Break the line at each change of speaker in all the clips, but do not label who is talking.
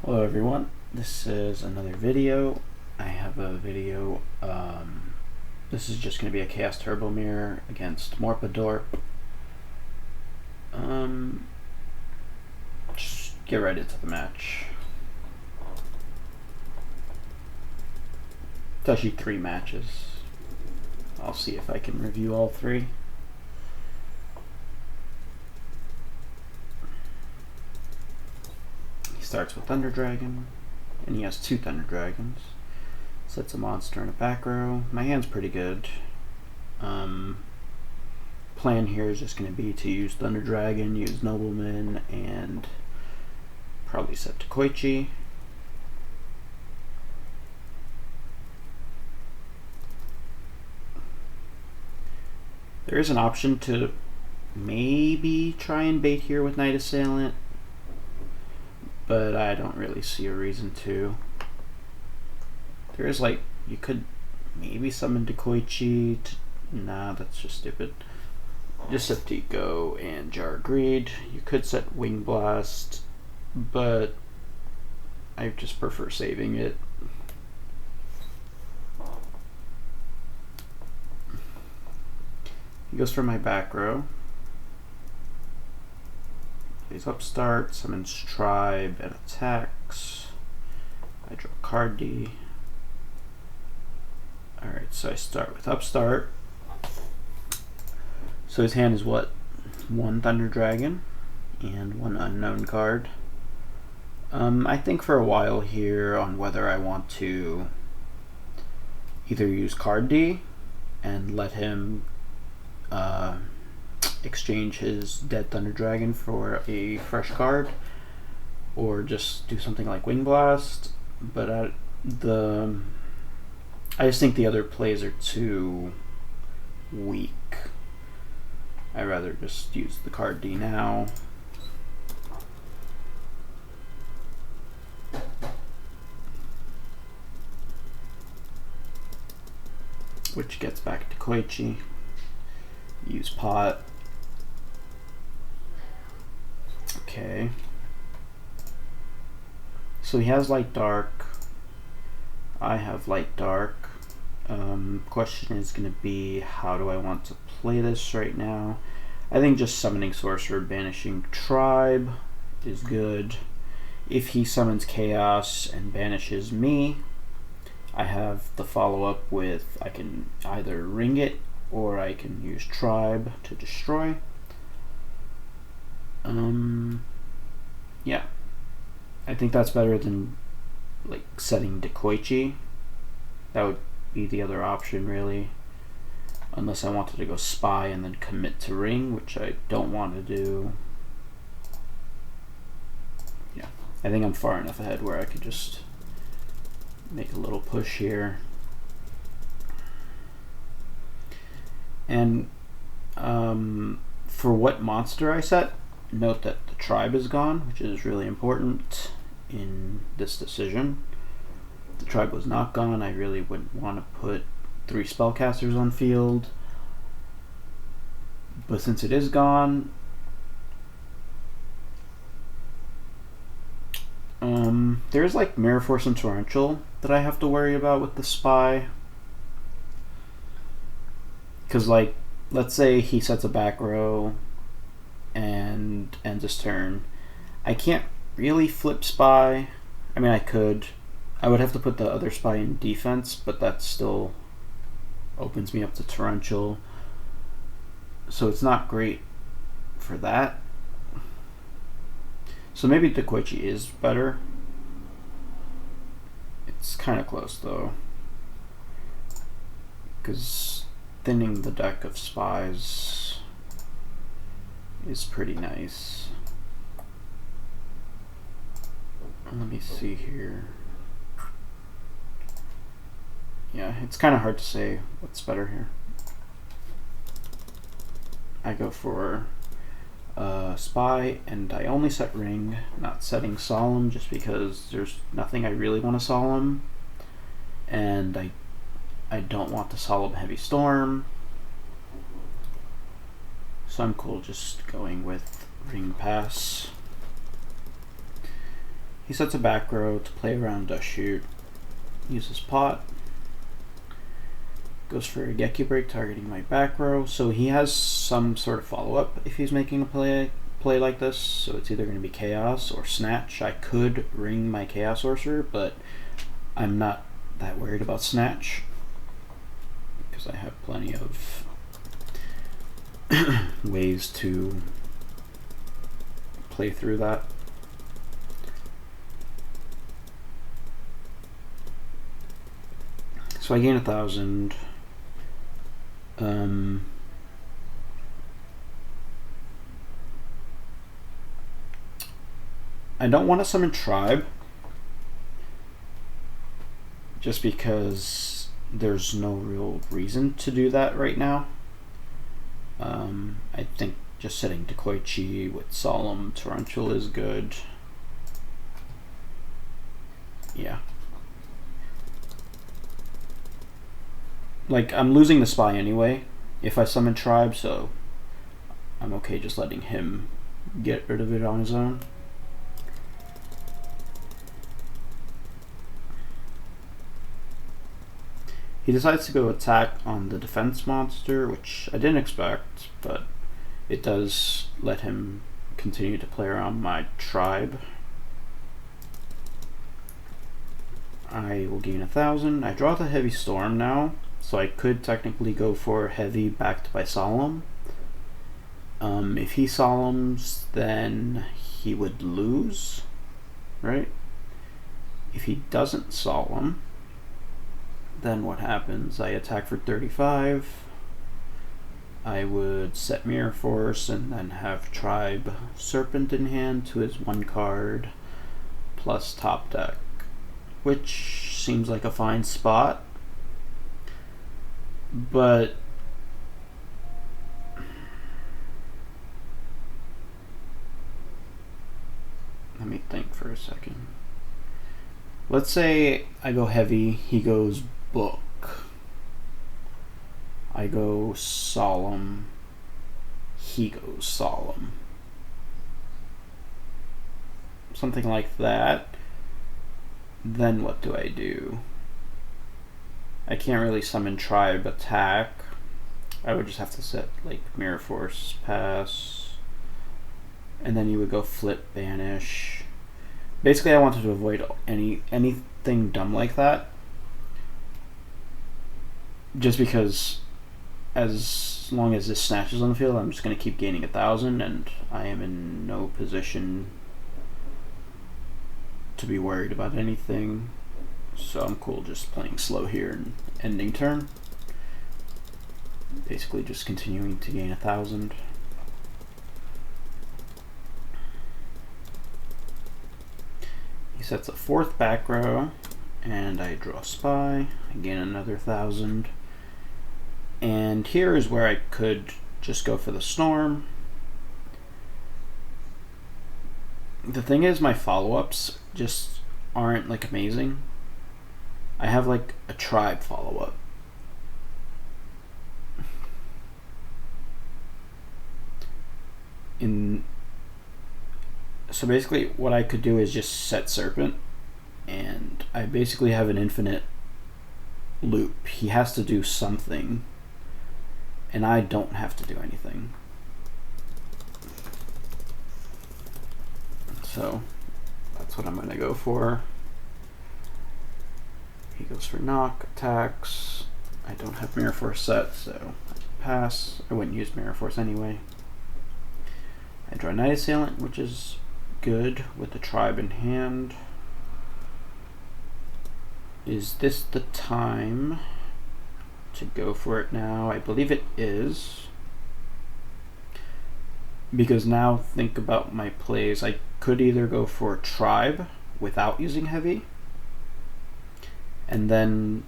Hello everyone, this is another video. I have a video, this is just going to be a Chaos Turbo Mirror against Morppadorp. Just get right into the match. It's actually 3 matches. I'll see if I can review all 3. Starts with Thunder Dragon, and he has 2 Thunder Dragons. Sets a monster in a back row. My hand's pretty good. Plan here is just going to be to use Thunder Dragon, use Nobleman, and probably set to Koichi. There is an option to maybe try and bait here with Night Assailant, but I don't really see a reason to. There is you could maybe summon Koichi. Nah, that's just stupid. Just set Tico and Jar Greed. You could set Wing Blast, but I just prefer saving it. He goes for my back row. Plays Upstart, summons Tribe, and attacks. I draw card D. Alright, so I start with Upstart. So his hand is what? 1 Thunder Dragon and 1 unknown card. I think for a while here on whether I want to either use card D and let him exchange his dead Thunder Dragon for a fresh card, or just do something like Wing Blast. But I just think the other plays are too weak. I'd rather just use the card D now. Which gets back to Koichi. Use Pot. Okay. So he has Light Dark. I have Light Dark. Question is going to be, how do I want to play this right now? I think just summoning Sorcerer, banishing Tribe is good. If he summons Chaos and banishes me, I have the follow-up with, I can either ring it or I can use Tribe to destroy. Yeah. I think that's better than setting Koichi. That would be the other option, really. Unless I wanted to go Spy and then commit to ring, which I don't want to do. Yeah. I think I'm far enough ahead where I could just make a little push here. And for what monster I set, note that the Tribe is gone, which is really important in this decision. If the Tribe was not gone, I really wouldn't want to put 3 spellcasters on field. But since it is gone, there's Mirror Force and Torrential that I have to worry about with the Spy. Because let's say he sets a back row and ends his turn. I can't really flip Spy. I mean, I could. I would have to put the other Spy in defense, but that still opens me up to Torrential. So it's not great for that. So maybe Koichi is better. It's kind of close though, because thinning the deck of Spies is pretty nice. Let me see here. Yeah, it's kind of hard to say what's better here. I go for Spy, and I only set Ring, not setting Solemn, just because there's nothing I really want to Solemn, and I don't want to Solemn Heavy Storm, so I'm cool just going with Ring Pass. He sets a back row to play around Dust Shoot. Uses pot. Goes for a Geki Break, targeting my back row. So he has some sort of follow-up if he's making a play like this. So it's either going to be Chaos or Snatch. I could ring my Chaos Sorcerer, but I'm not that worried about Snatch because I have plenty of ways to play through that. So I gain 1,000. I don't want to summon Tribe just because there's no real reason to do that right now. I think just setting Decoy with Solemn Tarantula is good. Yeah. Like, I'm losing the Spy anyway if I summon Tribe, so I'm okay just letting him get rid of it on his own. He decides to go attack on the defense monster, which I didn't expect, but it does let him continue to play around my Tribe. I will gain 1,000. I draw the Heavy Storm now, so I could technically go for Heavy backed by Solemn. If he Solemns, then he would lose, right? If he doesn't Solemn, then what happens? I attack for 35. I would set Mirror Force and then have Tribe Serpent in hand to his 1 card plus top deck, which seems like a fine spot. But let me think for a second. Let's say I go heavy, he goes book. I go solemn, he goes solemn. Something like that. Then what do I do? I can't really summon Tribe attack. I would just have to set like Mirror Force pass. And then you would go flip banish. Basically I wanted to avoid anything dumb like that. Just because as long as this snatches on the field, I'm just going to keep gaining 1,000, and I am in no position to be worried about anything. So I'm cool just playing slow here and ending turn. Basically just continuing to gain 1,000. He sets a 4th back row, and I draw Spy. I gain another 1,000. And here is where I could just go for the Storm. The thing is, my follow-ups just aren't like amazing. I have like a Tribe follow-up. So basically what I could do is just set Serpent, and I basically have an infinite loop. He has to do something, and I don't have to do anything. So that's what I'm going to go for. He goes for knock, attacks. I don't have Mirror Force set, so I pass. I wouldn't use Mirror Force anyway. I draw Night Assailant, which is good with the Tribe in hand. Is this the time to go for it now? I believe it is. Because now think about my plays. I could either go for Tribe without using heavy, and then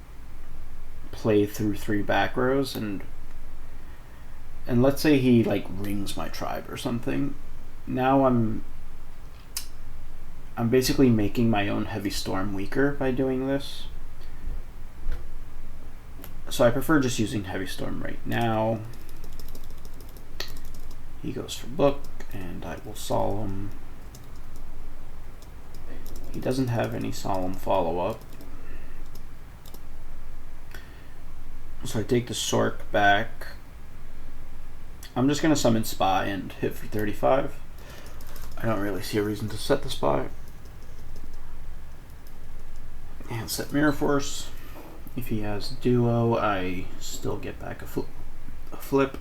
play through 3 back rows, and let's say he like rings my Tribe or something. Now I'm basically making my own Heavy Storm weaker by doing this. So I prefer just using Heavy Storm right now. He goes for book, and I will Solemn. He doesn't have any solemn follow-up. So I take the Sork back. I'm just going to summon Spy and hit for 35. I don't really see a reason to set the Spy. And set Mirror Force. If he has Duo, I still get back a flip.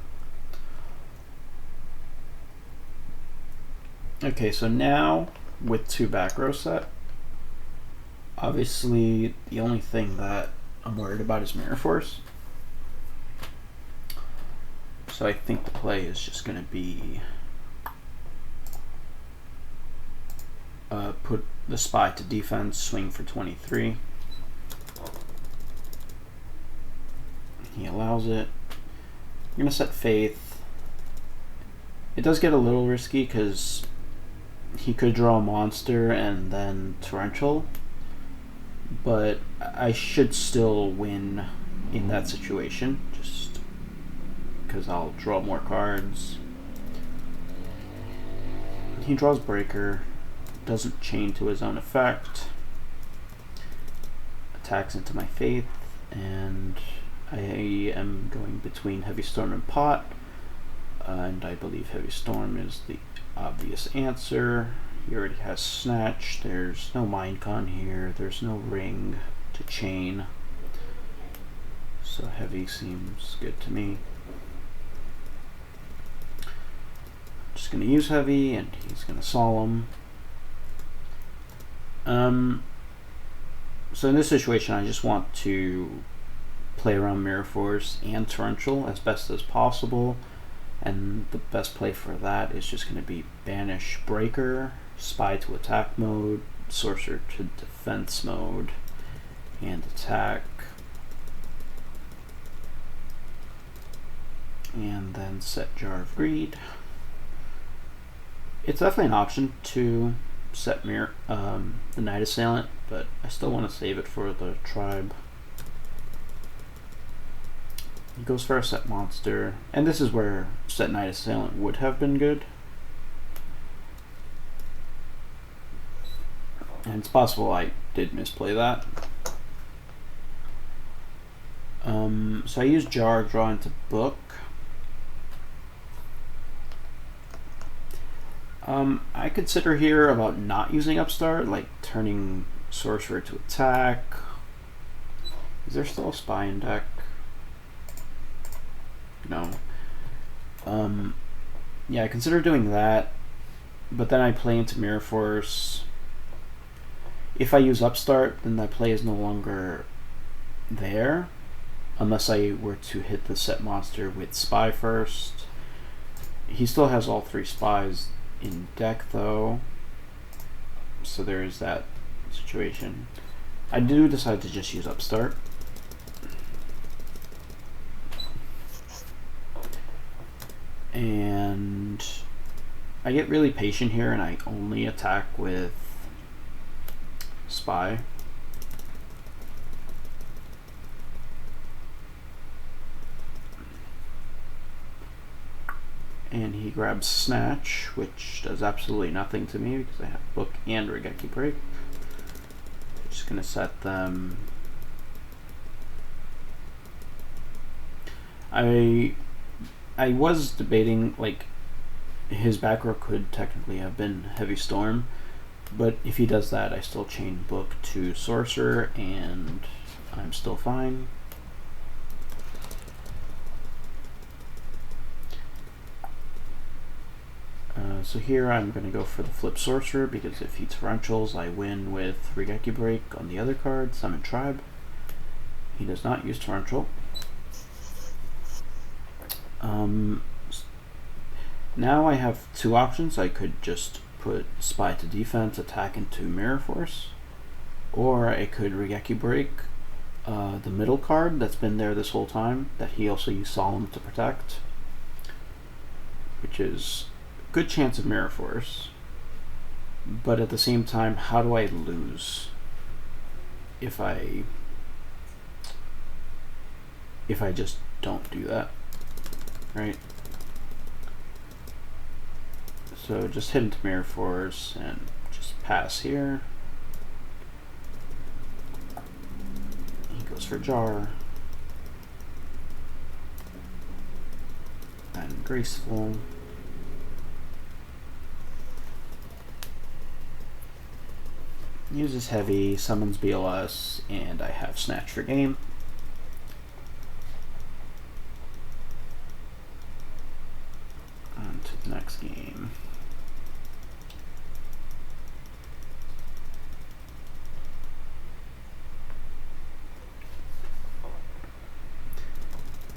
Okay, so now with 2 back row set, obviously the only thing that I'm worried about is Mirror Force. So I think the play is just going to be put the Spy to defense, swing for 23. He allows it. I'm going to set Faith. It does get a little risky because he could draw a monster and then Torrential, but I should still win in that situation, just because I'll draw more cards. He draws Breaker, doesn't chain to his own effect, attacks into my Faith, and I am going between Heavy Storm and Pot, and I believe Heavy Storm is the obvious answer. He already has Snatch, there's no Mindcon here, there's no ring to chain, so Heavy seems good to me. Just going to use Heavy, and he's going to Solemn. So in this situation, I just want to play around Mirror Force and Torrential as best as possible, and the best play for that is just going to be Banish Breaker, Spy to attack mode, Sorcerer to defense mode, and attack, and then set Jar of Greed. It's definitely an option to set the Night Assailant, but I still want to save it for the tribe. He goes for a set monster, and this is where set Night Assailant would have been good. And it's possible I did misplay that. So I use Jar, draw into Book. I consider here about not using Upstart, like turning Sorcerer to attack. Is there still a Spy in deck? No. Yeah, I consider doing that, but then I play into Mirror Force. If I use Upstart, then that play is no longer there, unless I were to hit the set monster with Spy first. He still has all 3 Spies in deck though, so there is that situation. I do decide to just use Upstart. And I get really patient here and I only attack with Spy. And he grabs Snatch, which does absolutely nothing to me because I have Book and Regeki Break. I'm just going to set them. I was debating, like, his back row could technically have been Heavy Storm, but if he does that, I still chain Book to Sorcerer, and I'm still fine. So here I'm going to go for the Flip Sorcerer, because if he Torrentials, I win with Regeki Break on the other card, Summon Tribe. He does not use Torrential. Now I have 2 options. I could just put Spy to defense, attack into Mirror Force, or I could Regeki Break the middle card that's been there this whole time, that he also used Solemn to protect, which is a good chance of Mirror Force. But at the same time, how do I lose if I just don't do that, right? So just hit into Mirror Force and just pass here. Goes for Jar. And Graceful. Uses Heavy, summons BLS, and I have Snatch for game. On to the next game.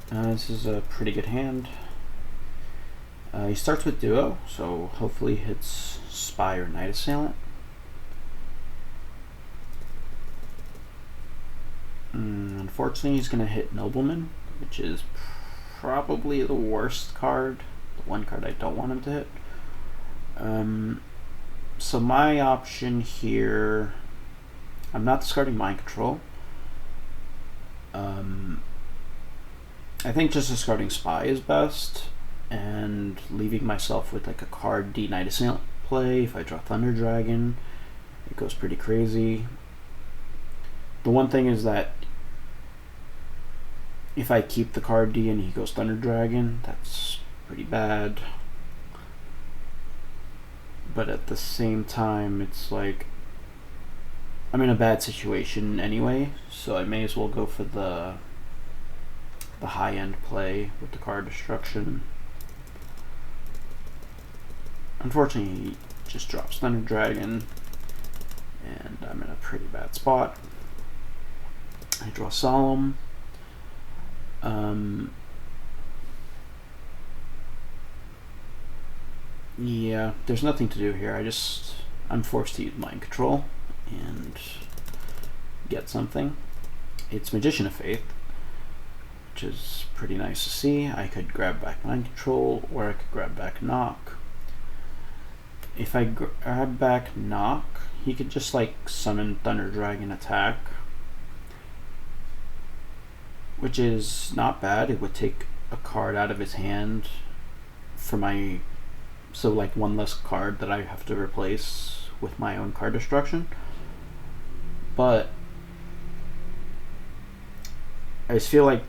This is a pretty good hand. He starts with Duo, so hopefully hits Spy or Night Assailant. Unfortunately, he's going to hit Nobleman, which is probably the worst card, the one card I don't want him to hit. So my option here, I'm not discarding Mind Control. I think just discarding Spy is best, and leaving myself with like a card D Night Assailant play. If I draw Thunder Dragon, it goes pretty crazy. The one thing is that if I keep the card D and he goes Thunder Dragon, that's pretty bad. But at the same time, it's like I'm in a bad situation anyway, so I may as well go for the high-end play with the card destruction. Unfortunately, he just drops Thunder Dragon, and I'm in a pretty bad spot. I draw Solemn. Yeah, there's nothing to do here. I'm forced to use Mind Control and get something. It's Magician of Faith, which is pretty nice to see. I could grab back Mind Control, or I could grab back Knock. If I grab back Knock, he could just like summon Thunder Dragon attack, which is not bad. It would take a card out of his hand for my, so like one less card that I have to replace with my own card destruction. But I just feel like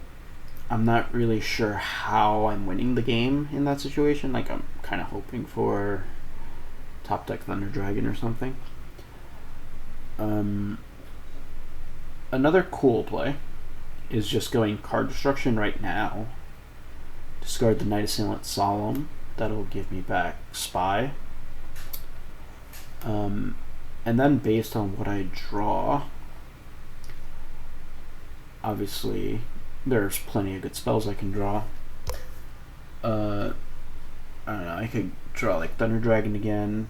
I'm not really sure how I'm winning the game in that situation. Like I'm kind of hoping for top deck Thunder Dragon or something. Another cool play is just going card destruction right now. Discard the Night Assailant Solemn. That'll give me back Spy. And then based on what I draw, obviously there's plenty of good spells I can draw. I don't know, I could draw like Thunder Dragon again,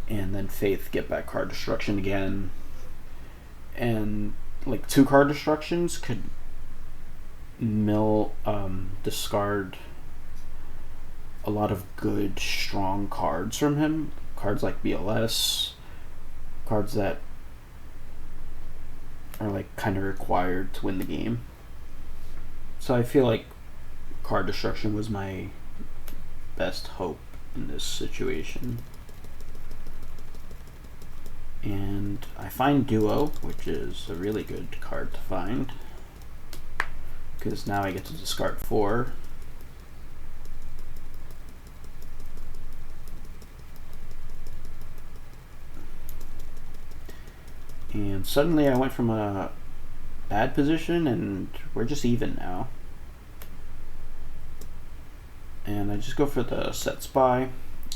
and then Faith, get back card destruction again, and like 2 card destructions could discard a lot of good strong cards from him. Cards like BLS, cards that are like kind of required to win the game. So I feel like card destruction was my best hope in this situation. And I find Duo, which is a really good card to find, because now I get to discard 4. And suddenly I went from a bad position and we're just even now. And I just go for the set Spy.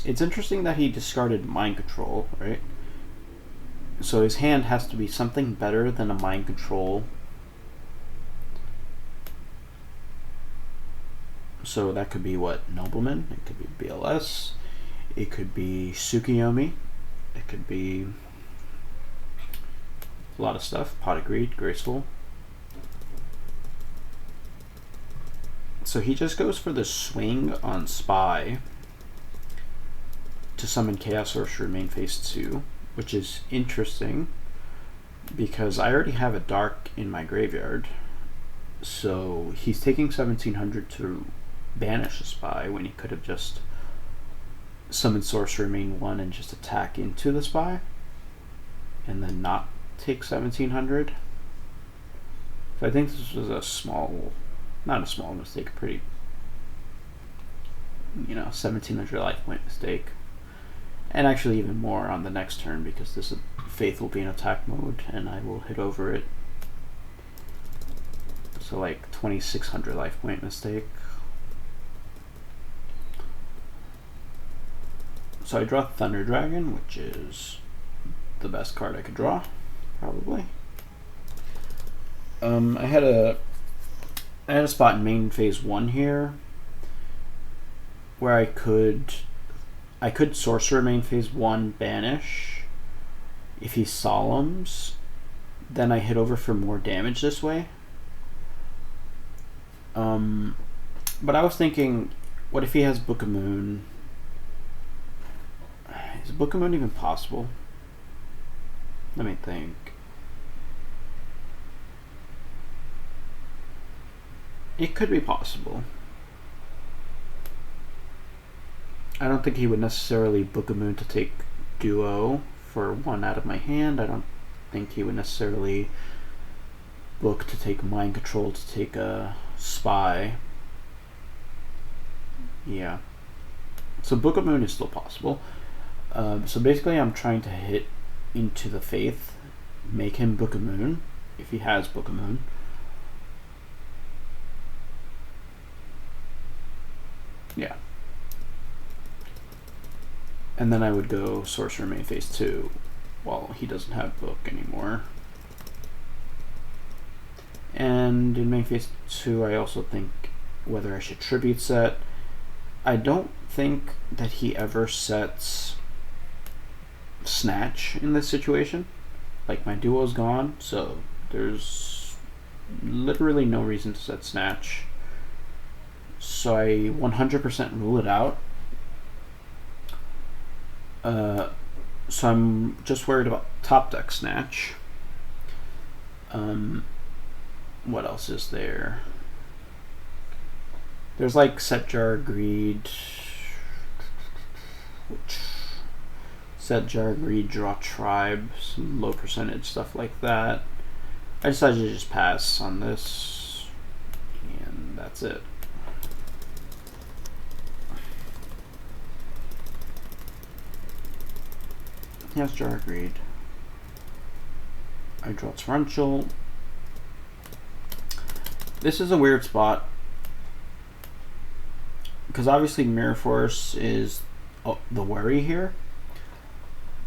It's interesting that he discarded Mind Control, right? So his hand has to be something better than a Mind Control. So that could be what? Nobleman? It could be BLS. It could be Tsukiyomi. It could be a lot of stuff. Pot of Greed, Graceful. So he just goes for the swing on Spy to summon Chaos Sorcerer main phase 2, which is interesting because I already have a Dark in my graveyard. So he's taking 1700 to banish a Spy when he could have just summoned Sorcerer main 1 and just attack into the Spy and then not take 1700. So I think this was a small, not a small mistake, a pretty, 1700 life point mistake. And actually even more on the next turn, because this Faith will be in attack mode and I will hit over it. So like 2600 life point mistake. So I draw Thunder Dragon, which is the best card I could draw, probably. I had a spot in main phase 1 here where I could Sorcerer main phase 1 banish. If he Solemns, then I hit over for more damage this way. But I was thinking, what if he has Book of Moon? Is Book of Moon even possible? Let me think. It could be possible. I don't think he would necessarily Book of Moon to take Duo for 1 out of my hand. I don't think he would necessarily book to take Mind Control to take a Spy. Yeah. So Book of Moon is still possible. So basically I'm trying to hit into the Faith, make him Book of Moon, if he has Book of Moon. Yeah. And then I would go Sorcerer main phase 2 while he doesn't have Book anymore. And in main phase 2 I also think whether I should Tribute set. I don't think that he ever sets Snatch in this situation. Like, my Duo's gone, so there's literally no reason to set Snatch. So I 100% rule it out. So I'm just worried about top deck Snatch. What else is there? There's like Set Jar Greed, Set Jar Greed, Draw Tribe, some low percentage stuff like that. I decided to just pass on this, and that's it. Yes, Jar Greed. I draw Torrential. This is a weird spot, because obviously Mirror Force is the worry here,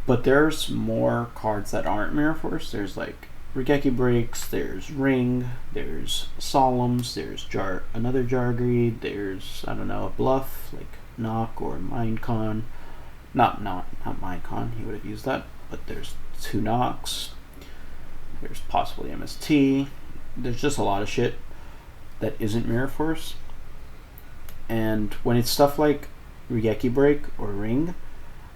but there's more cards that aren't Mirror Force. There's like Regeki Breaks, there's Ring, there's Solemns, there's another Jar Greed, there's, I don't know, a Bluff, like Knock or Mindcon. Not Mindcon, he would have used that, but there's 2 Knocks. There's possibly MST. There's just a lot of shit that isn't Mirror Force. And when it's stuff like Regeki Break or Ring,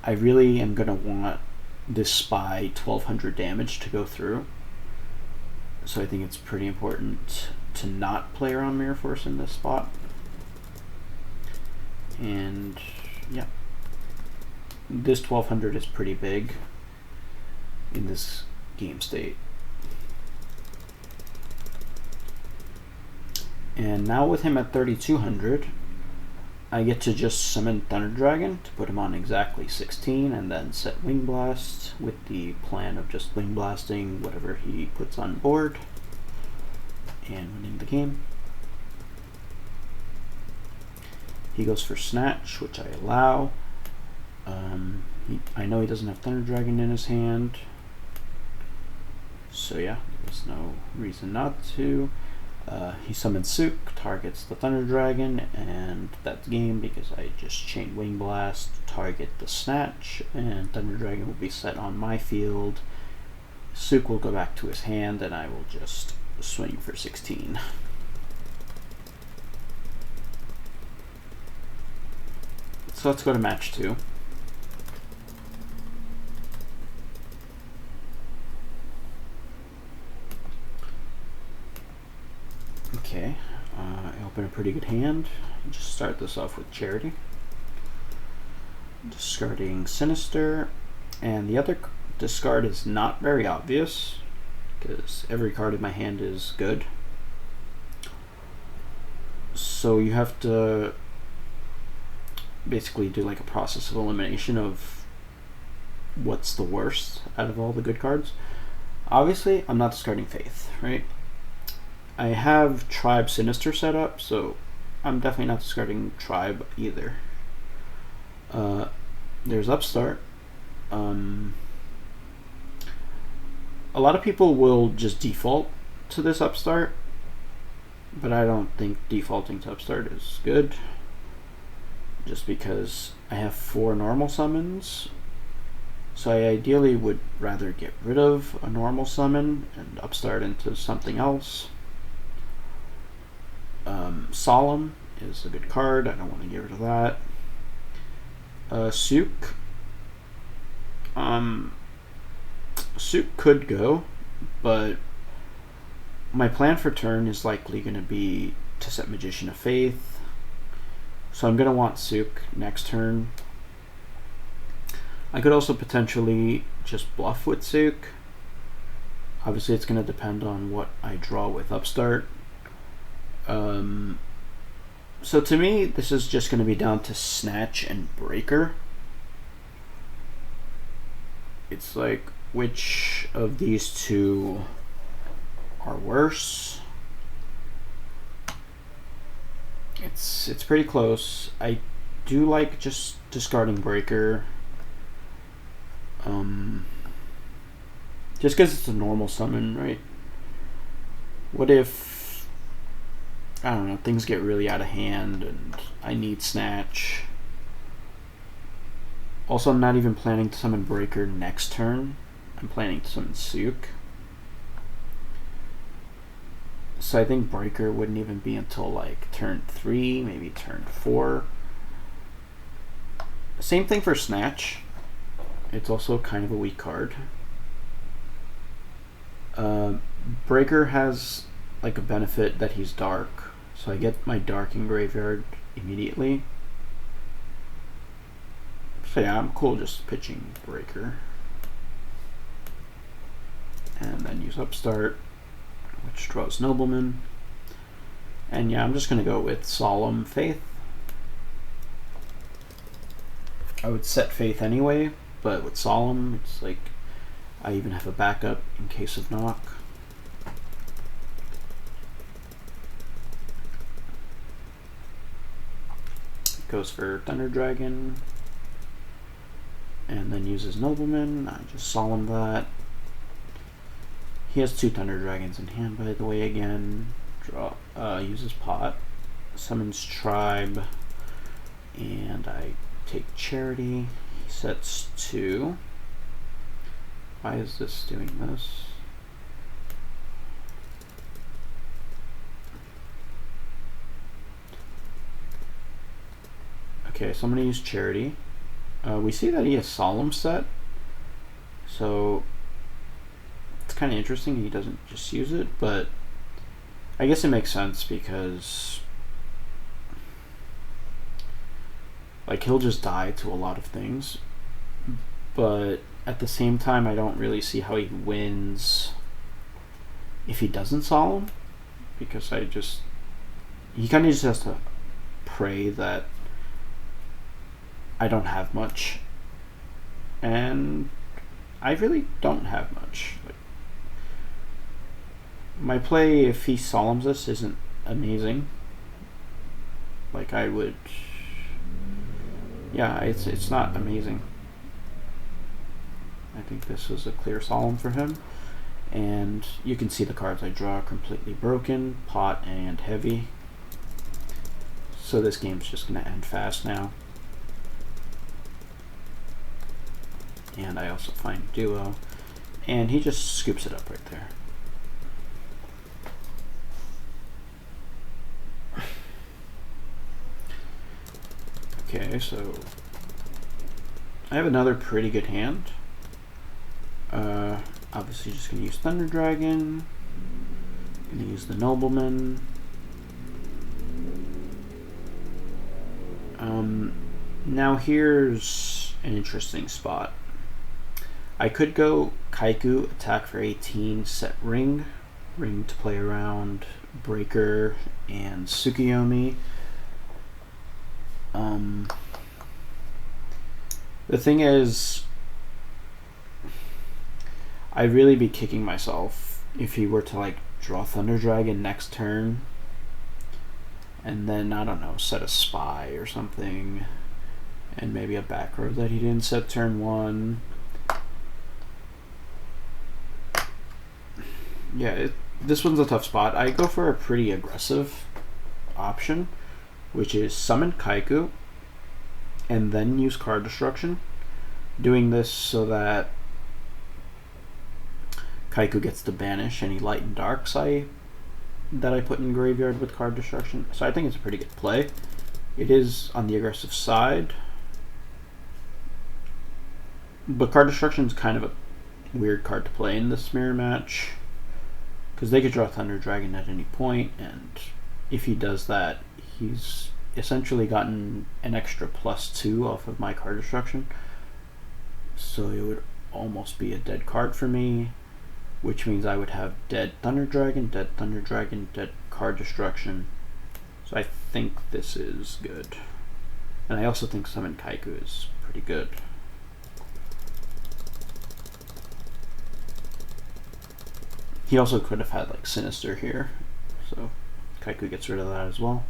I really am going to want this Spy 1200 damage to go through. So I think it's pretty important to not play around Mirror Force in this spot. And yeah, this 1200 is pretty big in this game state. And now with him at 3200, I get to just summon Thunder Dragon to put him on exactly 16 and then set Wing Blast with the plan of just Wing Blasting whatever he puts on board and winning the game. He goes for Snatch, which I allow. I know he doesn't have Thunder Dragon in his hand, so yeah, there's no reason not to. He summons Sook, targets the Thunder Dragon, and that's game because I just chain Wing Blast, target the Snatch, and Thunder Dragon will be set on my field. Sook will go back to his hand, and I will just swing for 16. So let's go to match 2. Okay, I open a pretty good hand. Just start this off with Charity. Discarding Sinister, and the other discard is not very obvious because every card in my hand is good. So you have to basically do like a process of elimination of what's the worst out of all the good cards. Obviously, I'm not discarding Faith, right? I have Tribe Sinister set up, so I'm definitely not discarding Tribe either. There's Upstart. A lot of people will just default to this Upstart, but I don't think defaulting to Upstart is good, just because I have 4 normal summons, so I ideally would rather get rid of a normal summon and Upstart into something else. Solemn is a good card, I don't want to get rid of that. Sook. Sook could go, but my plan for turn is likely going to be to set Magician of Faith, so I'm going to want Sook next turn. I could also potentially just bluff with Sook. Obviously it's going to depend on what I draw with Upstart. So to me, this is just going to be down to Snatch and Breaker. It's like, which of these two are worse? It's pretty close. I do like just discarding Breaker. Just because it's a normal summon, right? What if, I don't know, things get really out of hand and I need Snatch? Also, I'm not even planning to summon Breaker next turn. I'm planning to summon Sook. So I think Breaker wouldn't even be until like turn 3, maybe turn 4. Same thing for Snatch. It's also kind of a weak card. Breaker has like a benefit that he's dark, so I get my dark in graveyard immediately. So yeah, I'm cool just pitching Breaker. And then use Upstart, which draws Nobleman. And yeah, I'm just going to go with Solemn Faith. I would set Faith anyway, but with Solemn, it's like I even have a backup in case of knock. Goes for Thunder Dragon, and then uses Nobleman. I just Solemn that. He has 2 Thunder Dragons in hand, by the way, again. Uses Pot, summons Tribe, and I take Charity. He sets 2. Why is this doing this? Okay, so I'm going to use Charity. We see that he has Solemn set, so it's kind of interesting he doesn't just use it, but I guess it makes sense because like he'll just die to a lot of things, but at the same time I don't really see how he wins if he doesn't Solemn, because he kind of just has to pray that I don't have much, and I really don't have much. Like, my play, if he Solemns this, isn't amazing. Like I would, yeah, it's not amazing. I think this is a clear Solemn for him, and you can see the cards I draw are completely broken, Pot and Heavy. So this game's just gonna end fast now. And I also find Duo, and he just scoops it up right there. Okay, so I have another pretty good hand. Obviously just gonna use Thunder Dragon, gonna use the Nobleman. Now here's an interesting spot. I could go Kaiku, attack for 18, set Ring to play around Breaker and Tsukuyomi. The thing is, I'd really be kicking myself if he were to like draw Thunder Dragon next turn and then, I don't know, set a Spy or something, and maybe a back row that he didn't set turn 1. Yeah, this one's a tough spot. I go for a pretty aggressive option, which is summon Kaiku and then use card destruction. Doing this so that Kaiku gets to banish any light and darks that I put in graveyard with card destruction. So I think it's a pretty good play. It is on the aggressive side, but card destruction is kind of a weird card to play in this mirror match, because they could draw Thunder Dragon at any point, and if he does that, he's essentially gotten an extra +2 off of my card destruction. So it would almost be a dead card for me, which means I would have dead Thunder Dragon, dead card destruction. So I think this is good. And I also think Summon Kaiku is pretty good. He also could have had like Sinister here, so Kaiku gets rid of that as well.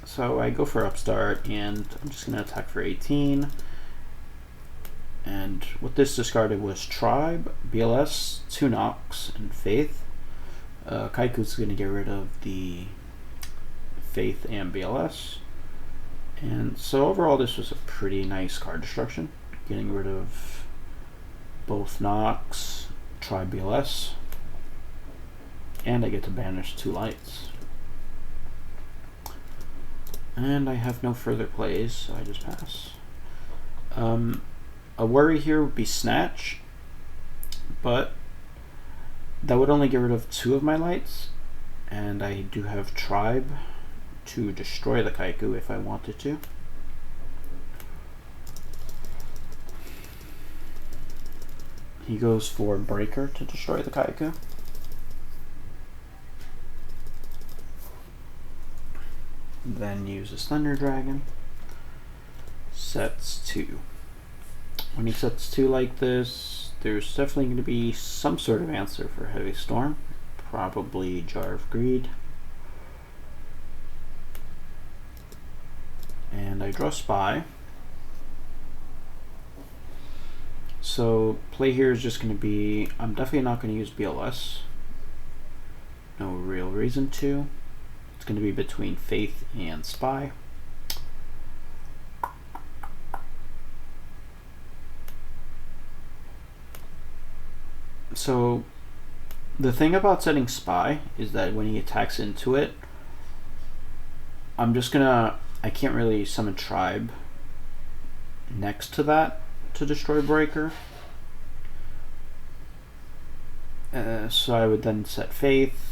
So I go for Upstart, and I'm just going to attack for 18. And what this discarded was Tribe, BLS, 2 Nox, and Faith. Kaiku's going to get rid of the Faith and BLS. And so overall this was a pretty nice card destruction, getting rid of both Nox, Tribe, BLS, and I get to banish 2 lights. And I have no further plays, so I just pass. A worry here would be Snatch, but that would only get rid of 2 of my lights, and I do have Tribe to destroy the Kaiku if I wanted to. He goes for Breaker to destroy the Kaiku. Then uses Thunder Dragon. Sets 2. When he sets 2 like this, there's definitely going to be some sort of answer for Heavy Storm. Probably Jar of Greed. And I draw Spy. So play here is just going to be, I'm definitely not going to use BLS. No real reason to. It's going to be between Faith and Spy. So the thing about setting Spy is that when he attacks into it, I can't really summon Tribe next to that to destroy Breaker. So I would then set Faith.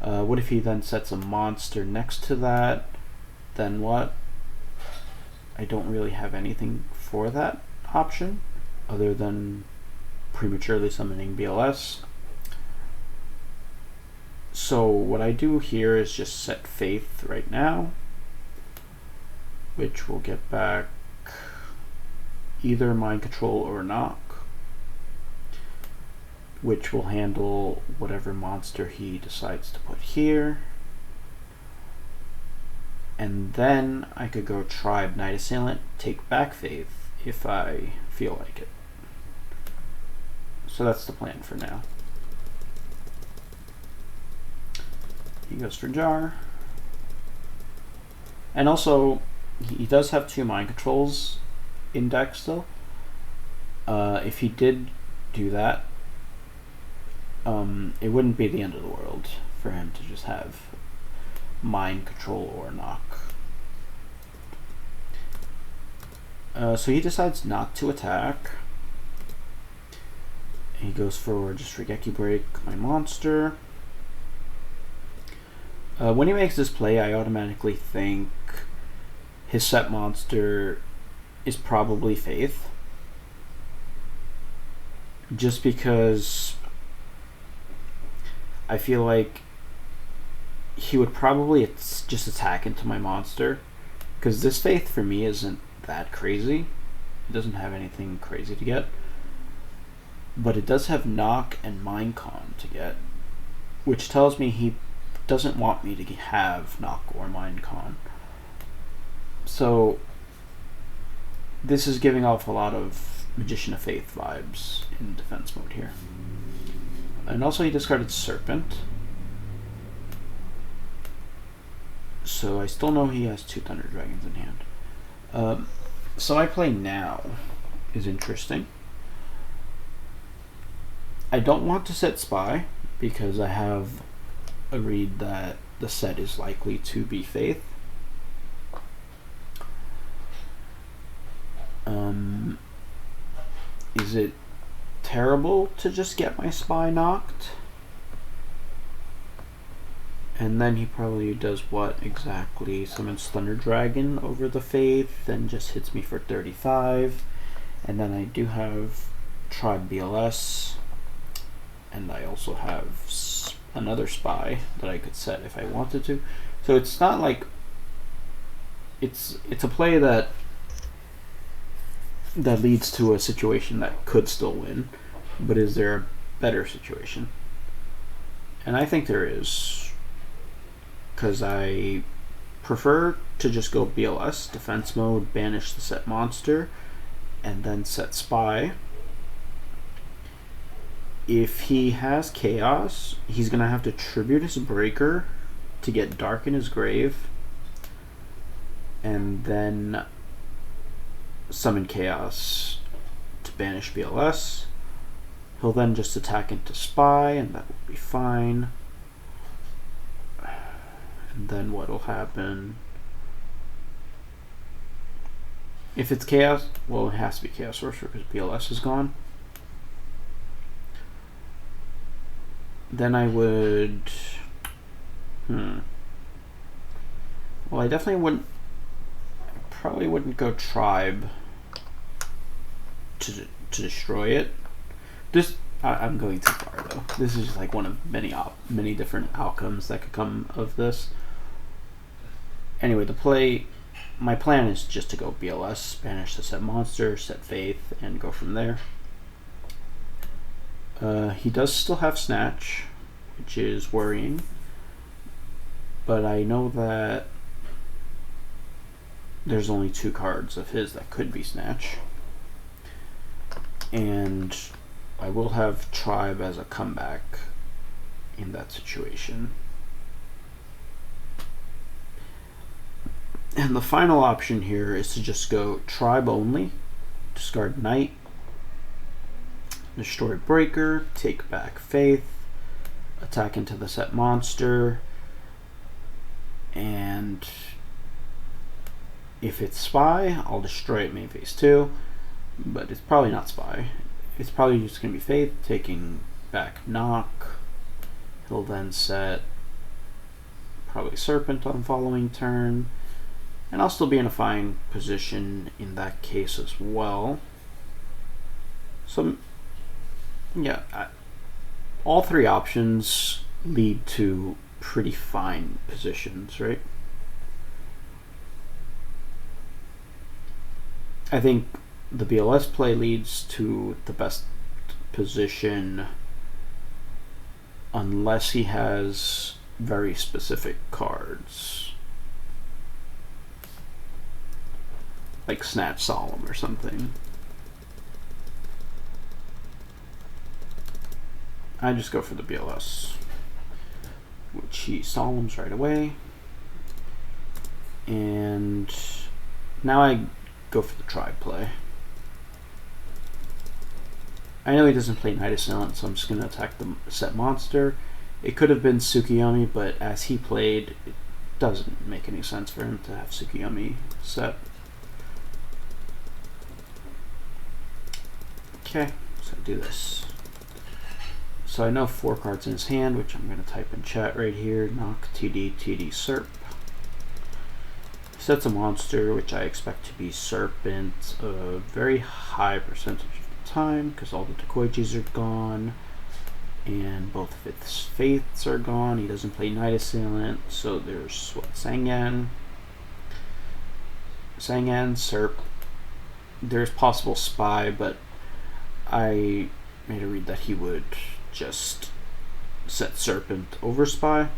What if he then sets a monster next to that? Then what? I don't really have anything for that option other than prematurely summoning BLS. So what I do here is just set Faith right now, which will get back either Mind Control or Knock, which will handle whatever monster he decides to put here. And then I could go Tribe, Night Assailant, take back Faith if I feel like it. So that's the plan for now. He goes for Jar. And also, he does have 2 Mind Controls in deck still. If he did do that, it wouldn't be the end of the world for him to just have Mind Control or Knock. So he decides not to attack. He goes for just Regeki Break my monster. When he makes this play, I automatically think his set monster is probably Faith. Just because I feel like he would probably just attack into my monster, because this Faith for me isn't that crazy. It doesn't have anything crazy to get, but it does have Knock and Minecon to get, which tells me he doesn't want me to have Knock or Minecon. So this is giving off a lot of Magician of Faith vibes in defense mode here. And also he discarded Serpent. So I still know he has 2 Thunder Dragons in hand. So I play now is interesting. I don't want to set Spy because I have agreed that the set is likely to be Faith. Is it terrible to just get my Spy knocked? And then he probably does what exactly? Summons Thunder Dragon over the Faith, then just hits me for 35. And then I do have Tribe BLS, and I also have another Spy that I could set if I wanted to. So it's not like it's a play that leads to a situation that could still win, but is there a better situation? And I think there is, because I prefer to just go BLS, defense mode, banish the set monster, and then set Spy. If he has Chaos, he's going to have to tribute his Breaker to get Dark in his grave, and then summon Chaos to banish BLS. He'll then just attack into Spy, and that will be fine. And then what will happen? If it's Chaos, well, it has to be Chaos Sorcerer because BLS is gone. Then I would... Well, I definitely wouldn't... I probably wouldn't go Tribe to destroy it. This... I'm going too far, though. This is like one of many different outcomes that could come of this. Anyway, my plan is just to go BLS, banish the set monster, set Faith, and go from there. He does still have Snatch, which is worrying, but I know that there's only 2 cards of his that could be Snatch, and I will have Tribe as a comeback in that situation. And the final option here is to just go Tribe only, discard Knight, destroy Breaker, take back Faith, attack into the set monster, and if it's Spy, I'll destroy it main phase 2, but it's probably not Spy. It's probably just going to be Faith, taking back Knock. He'll then set probably Serpent on following turn, and I'll still be in a fine position in that case as well. So yeah, all 3 options lead to pretty fine positions, right? I think the BLS play leads to the best position unless he has very specific cards, like Snatch Solemn or something. I just go for the BLS, which he Solemns right away. And now I go for the Tribe play. I know he doesn't play Night Assailant, so I'm just going to attack the set monster. It could have been Tsukiyomi, but as he played, it doesn't make any sense for him to have Tsukiyomi set. Okay, so I do this. So I know 4 cards in his hand, which I'm going to type in chat right here. Knock, TD, TD, Serp. Sets a monster, which I expect to be Serpent a very high percentage of the time, because all the Takoichis are gone. And both of its faiths are gone. He doesn't play Night Assailant, so there's what, Sangan, Serp. There's possible Spy, but I made a read that he would just set Serpent over Spy.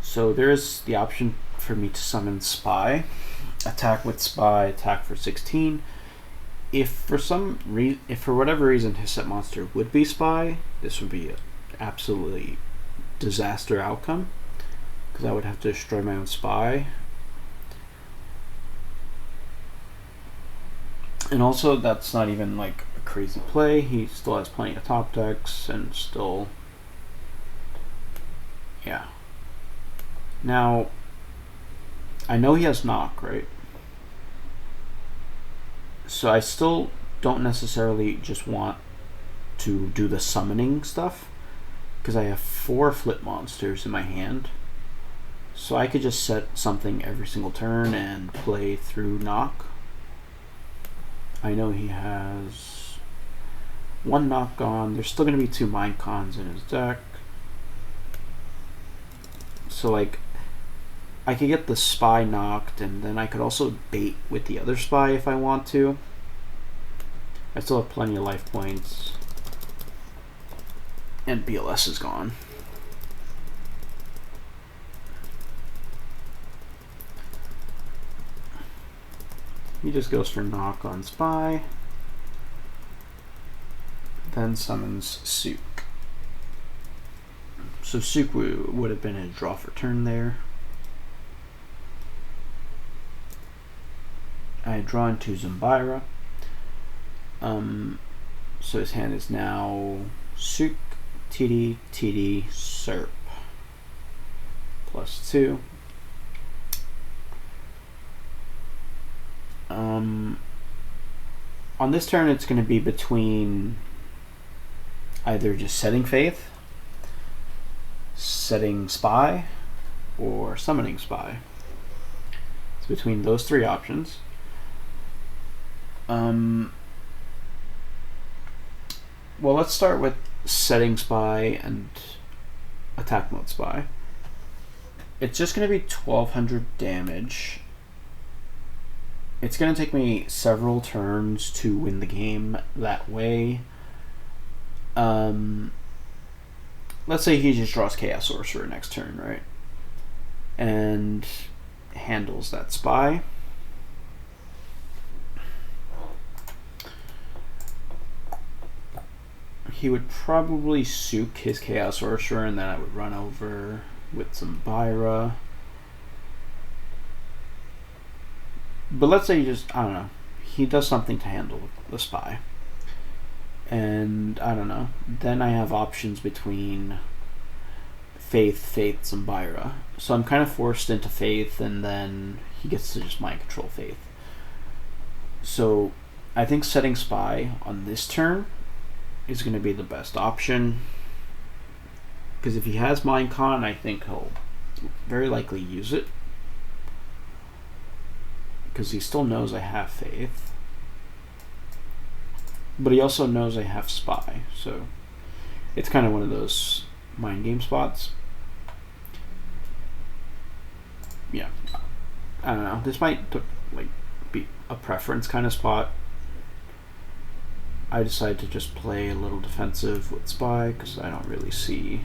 So there is the option for me to summon Spy, attack with Spy, attack for 16. If for whatever reason his set monster would be Spy, this would be an absolutely disaster outcome, because I would have to destroy my own Spy. And also, that's not even like a crazy play. He still has plenty of top decks and still, yeah. Now, I know he has knock, right? So I still don't necessarily just want to do the summoning stuff, because I have 4 flip monsters in my hand. So I could just set something every single turn and play through knock. I know he has 1 knock gone. There's still going to be 2 mind cons in his deck. So like, I could get the Spy knocked, and then I could also bait with the other Spy if I want to. I still have plenty of life points. And BLS is gone. He just goes for knock on Spy. Then summons Sook. So Sook would have been a draw for turn there. I draw into Zumbira. So his hand is now Sook, TD, Serp. +2. On this turn, it's going to be between either just setting Faith, setting Spy, or summoning Spy. It's between those 3 options. Well, let's start with setting Spy and attack mode Spy. It's just going to be 1200 damage. It's going to take me several turns to win the game that way. Let's say he just draws Chaos Sorcerer next turn, right? And handles that Spy. He would probably Sook his Chaos Sorcerer, and then I would run over with some Byra. But let's say I don't know, he does something to handle the Spy. And, I don't know, then I have options between Faith, and Byra. So I'm kind of forced into Faith, and then he gets to just mind control Faith. So I think setting Spy on this turn is going to be the best option. Because if he has Mind Con, I think he'll very likely use it. Because he still knows I have Faith. But he also knows I have Spy. So it's kind of one of those mind game spots. Yeah. I don't know. This might be a preference kind of spot. I decided to just play a little defensive with Spy because I don't really see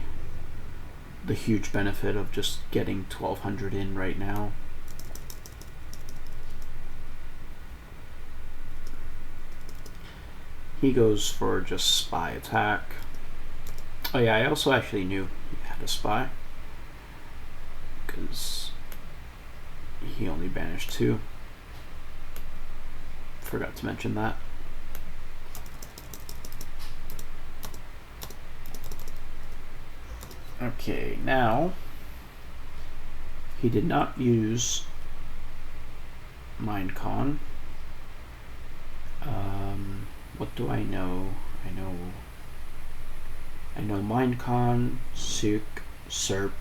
the huge benefit of just getting 1200 in right now. He goes for just Spy attack. Oh yeah, I also actually knew he had a Spy because he only banished 2. Forgot to mention that. Okay, now he did not use Mind Con. What do I know? I know Mind Con, Sook, Serp,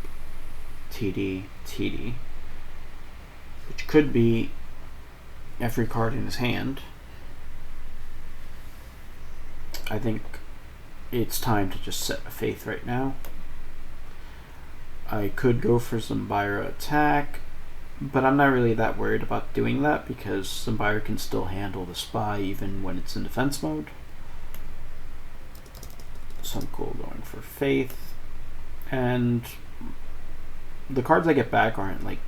TD, which could be every card in his hand. I think it's time to just set a faith right now. I could go for Zumbira attack, but I'm not really that worried about doing that because Zumbira can still handle the spy even when it's in defense mode. So I'm cool going for faith. And the cards I get back aren't like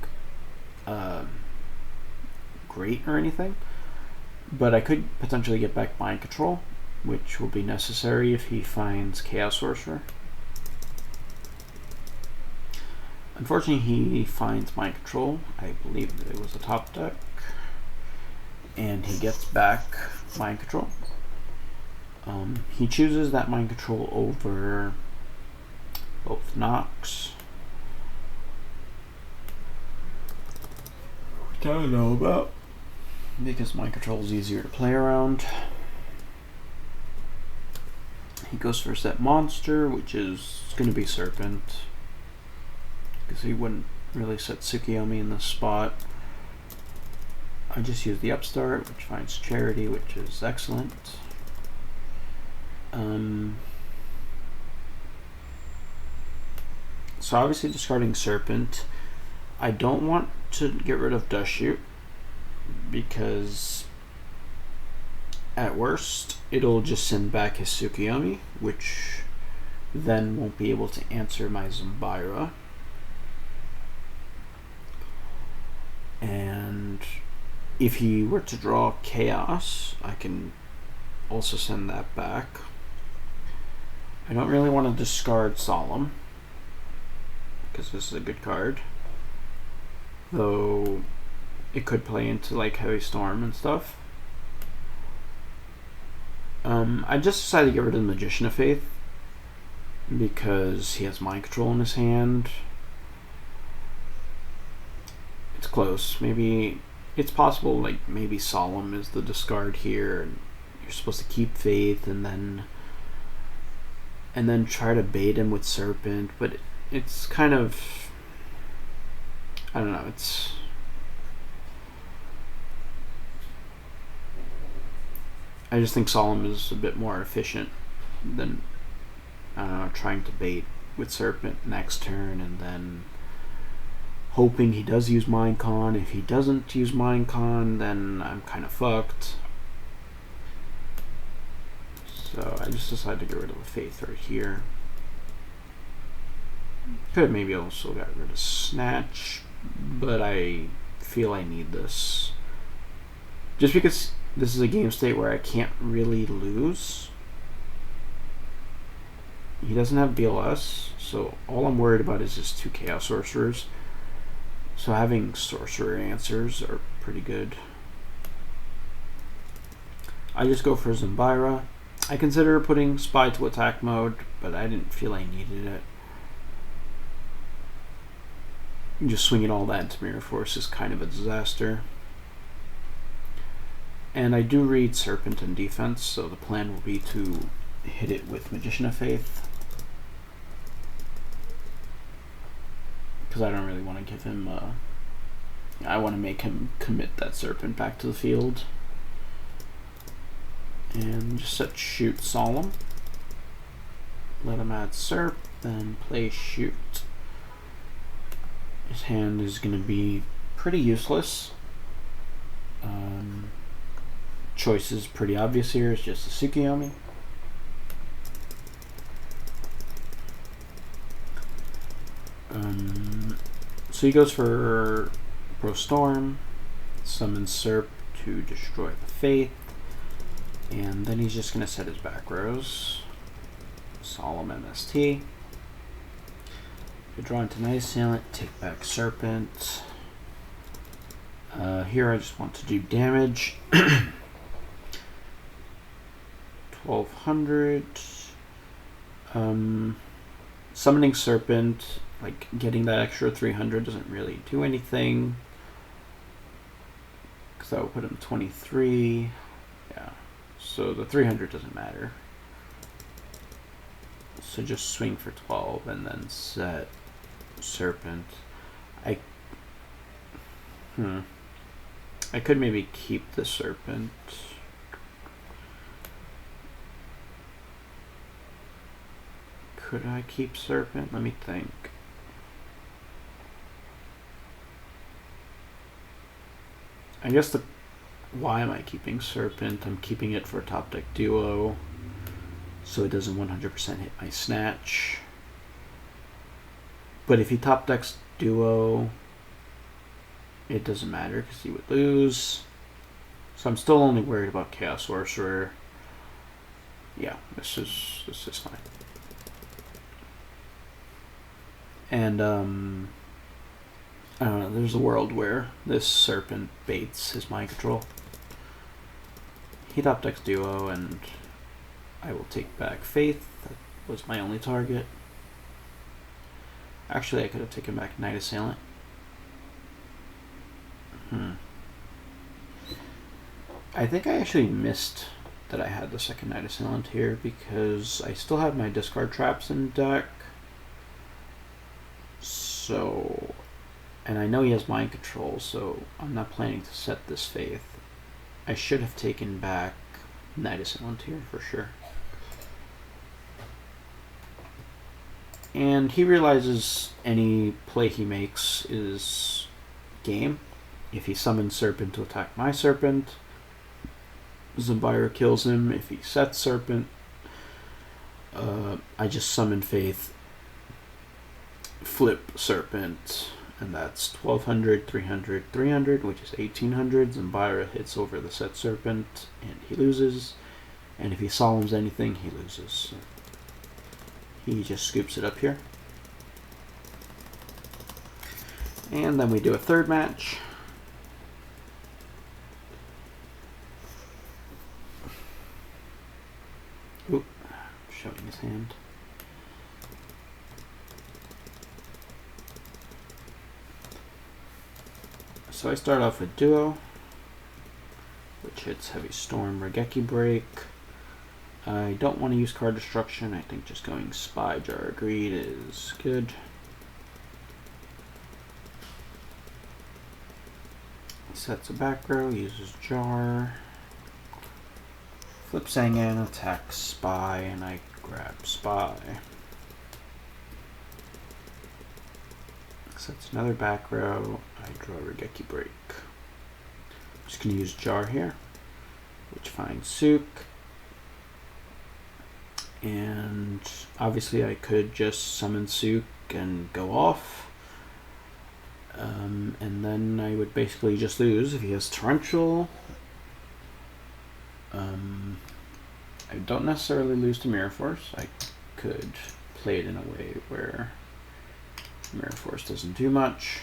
great or anything, but I could potentially get back Mind Control, which will be necessary if he finds Chaos Sorcerer. Unfortunately, he finds Mind Control. I believe that it was a top deck, and he gets back Mind Control. He chooses that Mind Control over both Nox. Which I don't know about, because Mind Control is easier to play around. He goes for a set monster, which is going to be Serpent, because he wouldn't really set Tsukiyomi in this spot. I just use the Upstart, which finds Charity, which is excellent. So obviously discarding Serpent. I don't want to get rid of Dust Shoot, because at worst it'll just send back his Tsukiyomi, which then won't be able to answer my Zumbira. And if he were to draw Chaos, I can also send that back. I don't really want to discard Solemn, because this is a good card, though it could play into like Heavy Storm and stuff. I just decided to get rid of the Magician of Faith because he has Mind Control in his hand. It's close. Maybe it's possible, like maybe Solemn is the discard here, and you're supposed to keep Faith and then try to bait him with Serpent, but it's kind of, I don't know, I just think Solemn is a bit more efficient than, I don't know, trying to bait with Serpent next turn and then hoping he does use Mind Con. If he doesn't use Mind Con, then I'm kind of fucked. So I just decided to get rid of the Faith right here. Could have maybe also got rid of Snatch, but I feel I need this. Just because this is a game state where I can't really lose. He doesn't have BLS, so all I'm worried about is just 2 Chaos Sorcerers. So having Sorcerer answers are pretty good. I just go for Zumbira. I consider putting Spy to attack mode, but I didn't feel I needed it. Just swinging all that into Mirror Force is kind of a disaster. And I do read Serpent in defense, so the plan will be to hit it with Magician of Faith, because I don't really want to give him I want to make him commit that Serpent back to the field. And just set Shoot Solemn. Let him add Serp, then play Shoot. His hand is going to be pretty useless. Choice is pretty obvious here. It's just a Tsukiyomi. So he goes for Pro Storm, summons Serp to destroy the Faith, and then he's just going to set his back rows. Solemn MST. Draw into Night Assailant, take back Serpent. Here I just want to do damage. 1200. Summoning Serpent, like getting that extra 300 doesn't really do anything, because that would put him 23. Yeah, so the 300 doesn't matter. So just swing for 12 and then set Serpent. I could maybe keep the Serpent. Could I keep Serpent? Let me think. I guess why am I keeping Serpent? I'm keeping it for top deck duo, so it doesn't 100% hit my snatch. But if he top decks duo, it doesn't matter because he would lose. So I'm still only worried about Chaos Sorcerer. Yeah, this is fine. And I don't know, there's a world where this Serpent baits his mind control. He top decks duo and I will take back Faith. That was my only target. Actually, I could have taken back Knight Assailant. I think I actually missed that I had the second Knight Assailant here because I still have my discard traps in deck. So, and I know he has mind control, so I'm not planning to set this Faith. I should have taken back Knight Assailant here for sure. And he realizes any play he makes is game. If he summons Serpent to attack my Serpent, Zumbira kills him. If he sets Serpent, I just summon Faith, flip Serpent, and that's 1200, 300, 300, which is 1800. Zumbira hits over the set Serpent, and he loses. And if he solemns anything, he loses. He just scoops it up here. And then we do a third match. Oop, showing his hand. So I start off with Duo, which hits Heavy Storm, Regeki Break. I don't want to use card destruction. I think just going Spy, Jar, Greed is good. Sets a back row, uses Jar. Flip Sangan, attacks Spy, and I grab Spy. Sets another back row, I draw Regeki Break. I'm just going to use Jar here, which finds Sook. And obviously I could just summon Sook and go off. And then I would basically just lose if he has Torrential. I don't necessarily lose to Mirror Force. I could play it in a way where Mirror Force doesn't do much.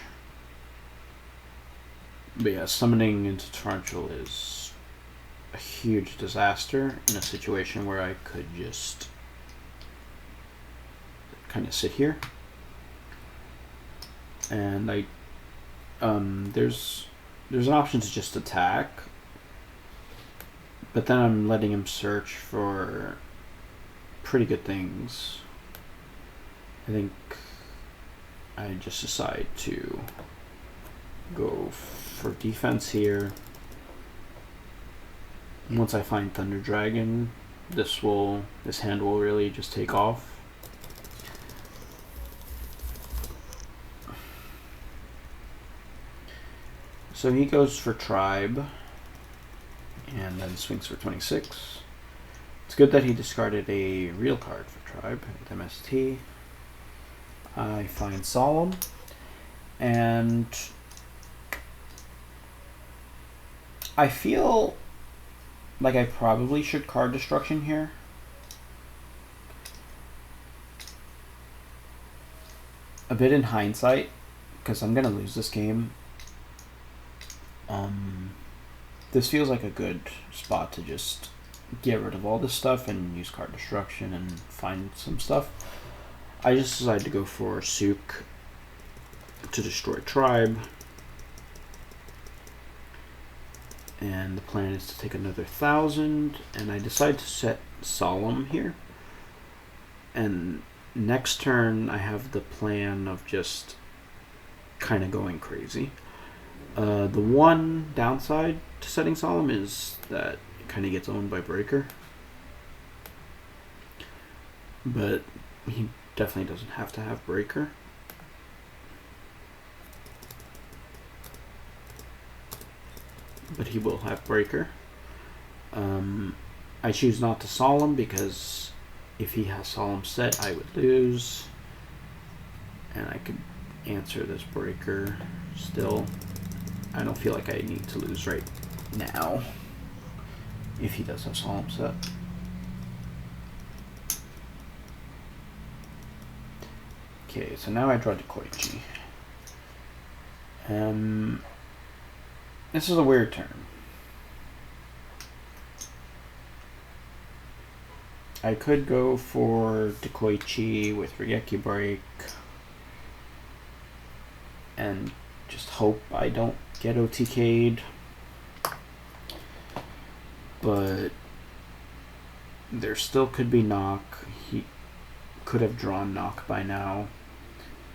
But yeah, summoning into Torrential is a huge disaster in a situation where I could just kind of sit here. And there's an option to just attack, but then I'm letting him search for pretty good things. I think I just decide to go for defense here. Once I find Thunder Dragon, this hand will really just take off. So he goes for Tribe and then swings for 26. It's good that he discarded a real card for Tribe with MST. I find Solemn, and I feel like I probably should card destruction here. A bit in hindsight, because I'm going to lose this game. This feels like a good spot to just get rid of all this stuff and use card destruction and find some stuff. I just decided to go for Sook to destroy Tribe. And the plan is to take another 1,000, and I decide to set Solemn here. And next turn I have the plan of just kind of going crazy. The one downside to setting Solemn is that it kind of gets owned by Breaker. But He definitely doesn't have to have breaker. But he will have breaker. I choose not to solemn because if he has solemn set, I would lose. And I could answer this breaker still. I don't feel like I need to lose right now if he does have solemn set. Okay, so now I draw Dekoichi. This is a weird turn. I could go for Dekoichi with Regeki Break and just hope I don't get OTK'd. But there still could be knock. He could have drawn knock by now.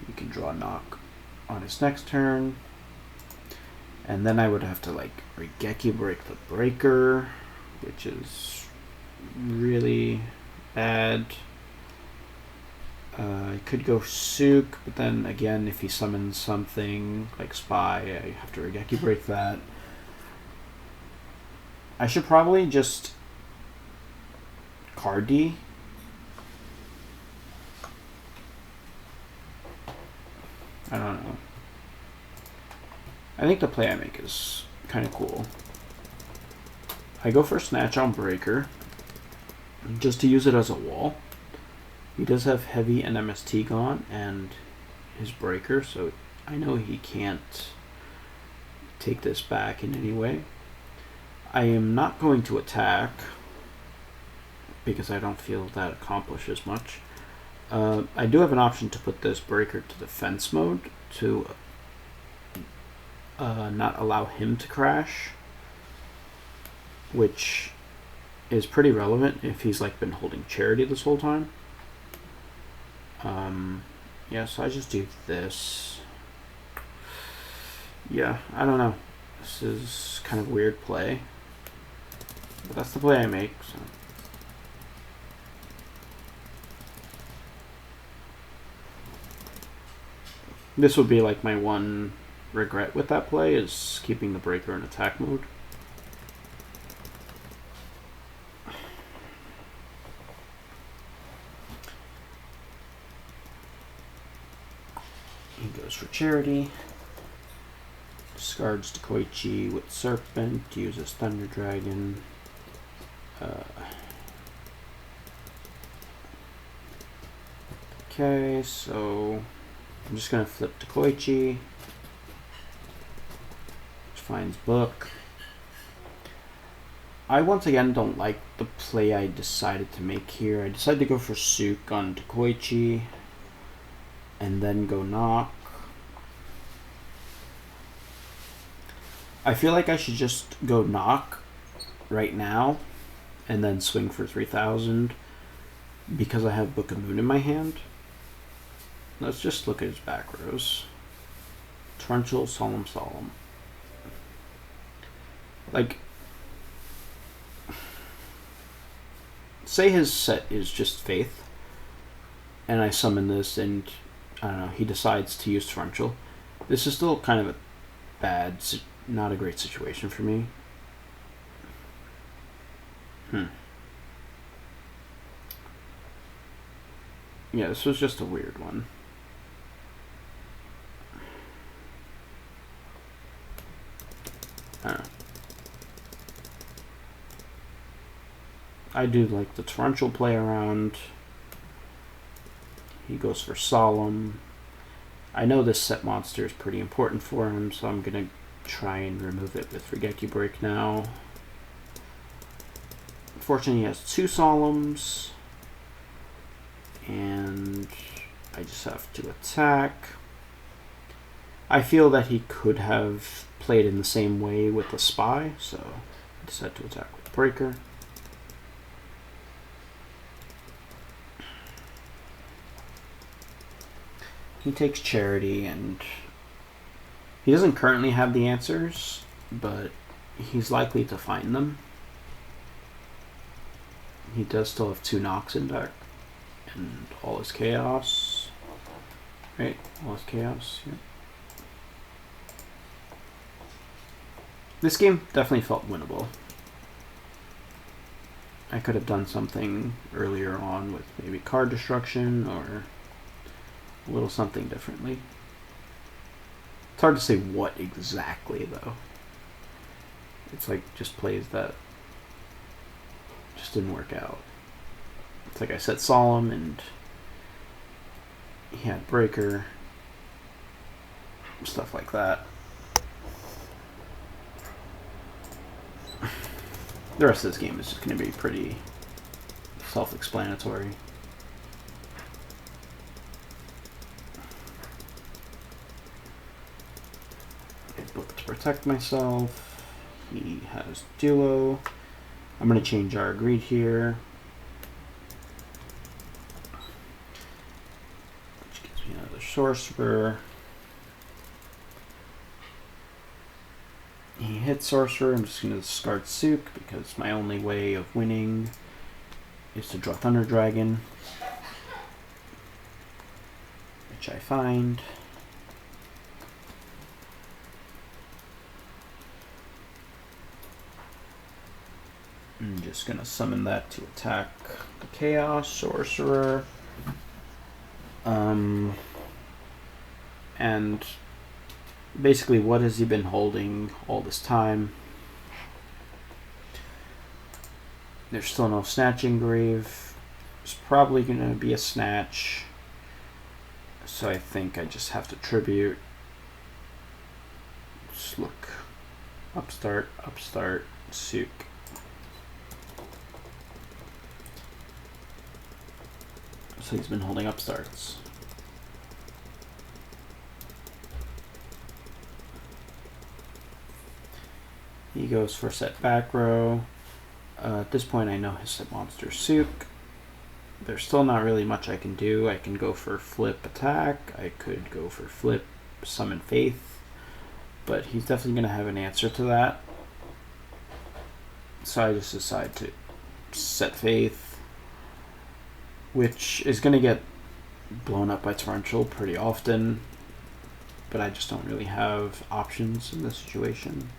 He can draw knock on his next turn. And then I would have to like Regeki Break the breaker, which is really bad. I could go Sook, but then again, if he summons something like Spy, I have to Regeki Break that. I should probably just card D. I don't know. I think the play I make is kind of cool. I go for Snatch on Breaker, just to use it as a wall. He does have Heavy and MST gone, and his Breaker, so I know he can't take this back in any way. I am not going to attack, because I don't feel that accomplishes much. I do have an option to put this Breaker to defense mode to not allow him to crash, which is pretty relevant if he's like been holding Charity this whole time. Yeah, so I just do this. Yeah, I don't know. This is kind of weird play, but that's the play I make. So. This would be like my one regret with that play is keeping the breaker in attack mode. He goes for Charity. Discards Dekoichi with Serpent. Uses Thunder Dragon. Okay, so I'm just going to flip Dekoichi. Which finds Book. I once again don't like the play I decided to make here. I decided to go for Sook on Dekoichi. And then go Knock. I feel like I should just go Knock right now. And then swing for 3,000. Because I have Book of Moon in my hand. Let's just look at his back rows. Torrential, Solemn, Solemn. Like, say his set is just Faith, and I summon this, and I don't know, he decides to use Torrential. This is still kind of a bad, not a great situation for me. Yeah, this was just a weird one. I don't know. I do like the torrential play around. He goes for Solemn. I know this set monster is pretty important for him, so I'm gonna try and remove it with Regeki Break now. Unfortunately, he has 2 Solemns. And I just have to attack. I feel that he could have played in the same way with the Spy, so I decided to attack with Breaker. He takes Charity, and he doesn't currently have the answers, but he's likely to find them. He does still have 2 knocks in deck, And all is chaos. Right? All is chaos. Yeah. This game definitely felt winnable. I could have done something earlier on with maybe card destruction or a little something differently. It's hard to say what exactly, though. It's like just plays that just didn't work out. It's like I said Solemn and he had Breaker, stuff like that. The rest of this game is just going to be pretty self-explanatory. I book to protect myself. He has Duo. I'm going to change our greed here. Which gives me another Sorcerer. He hits Sorcerer. I'm just going to discard Sook because my only way of winning is to draw Thunder Dragon, which I find. I'm just going to summon that to attack the Chaos Sorcerer. And basically, what has he been holding all this time? There's still no Snatching Grave. It's probably going to be a Snatch. So I think I just have to tribute. Just look. Upstart, Sook. So he's been holding Upstarts. He goes for set back row. At this point I know his set monster Sook. There's still not really much I can do. I can go for flip attack. I could go for flip summon Faith. But he's definitely going to have an answer to that. So I just decide to set Faith, which is going to get blown up by Torrential pretty often. But I just don't really have options in this situation.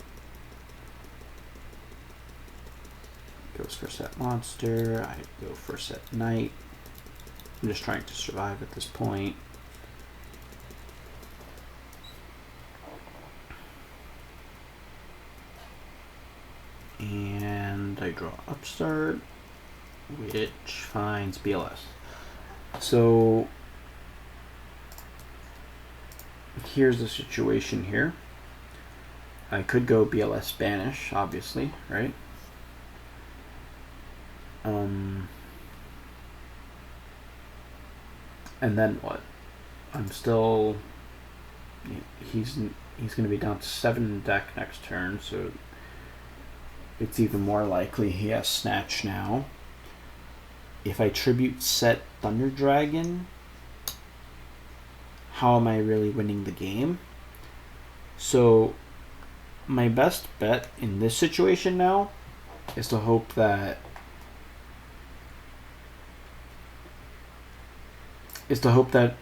Goes for set monster. I go for set knight. I'm just trying to survive at this point. And I draw Upstart, which finds BLS. So here's the situation here. I could go BLS Banish, obviously, right? And then what? I'm still. He's going to be down to 7 deck next turn, so it's even more likely he has Snatch now. If I tribute set Thunder Dragon, how am I really winning the game? So my best bet in this situation now is to hope that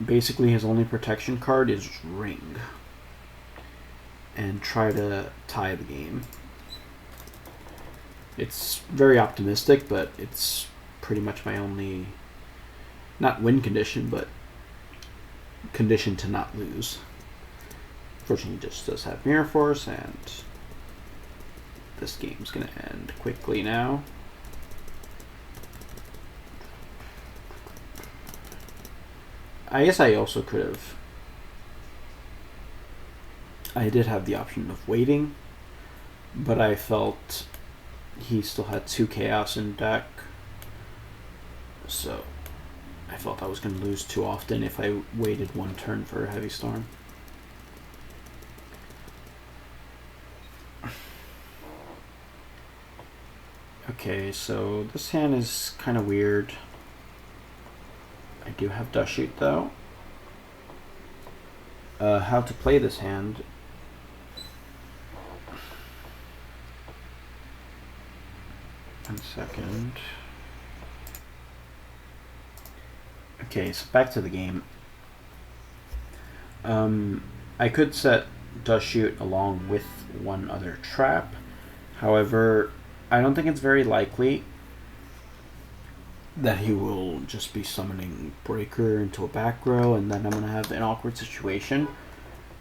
basically his only protection card is Ring and try to tie the game. It's very optimistic, but it's pretty much my only, not win condition, but condition to not lose. Fortunately, he just does have Mirror Force, and this game's going to end quickly now. I guess I also could have. I did have the option of waiting, but I felt he still had 2 Chaos in deck, so I felt I was going to lose too often if I waited 1 turn for a Heavy Storm. Okay, so this hand is kind of weird. I do have Dust Shoot though. How to play this hand. One second. Okay, so back to the game. I could set Dust Shoot along with one other trap. However, I don't think it's very likely that he will just be summoning Breaker into a back row, and then I'm going to have an awkward situation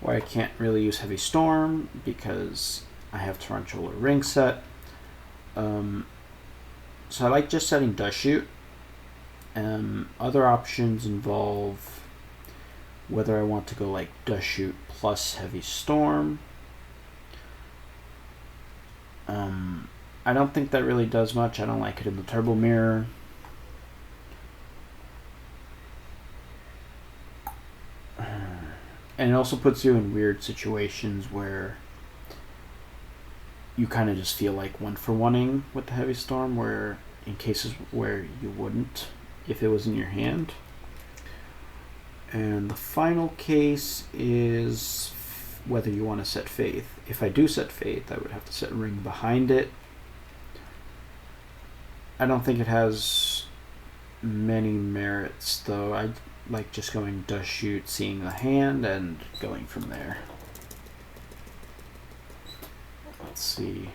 where I can't really use Heavy Storm because I have Torrential or Ring set. So I like just setting Dust Shoot. Other options involve whether I want to go like Dust Shoot plus Heavy Storm. I don't think that really does much. I don't like it in the Turbo Mirror. And it also puts you in weird situations where you kind of just feel like one-for-oneing with the Heavy Storm, where in cases where you wouldn't if it was in your hand. And the final case is whether you want to set Faith. If I do set Faith, I would have to set Ring behind it. I don't think it has many merits, though. I like just going Dust Shoot, seeing the hand, and going from there. Let's see.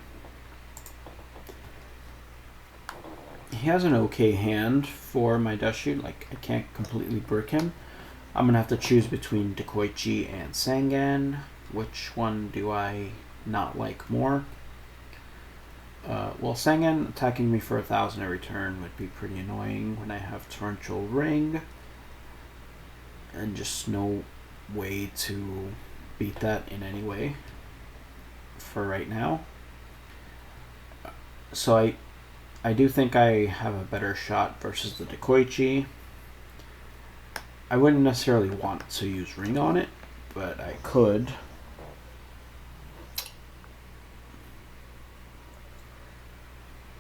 He has an okay hand for my Dust Shoot. Like, I can't completely brick him. I'm going to have to choose between Dekoichi and Sangan. Which one do I not like more? Well, Sangan attacking me for 1,000 every turn would be pretty annoying when I have Torrential Ring. And just no way to beat that in any way for right now. So I do think I have a better shot versus the Dekoichi. I wouldn't necessarily want to use Ring on it, but I could.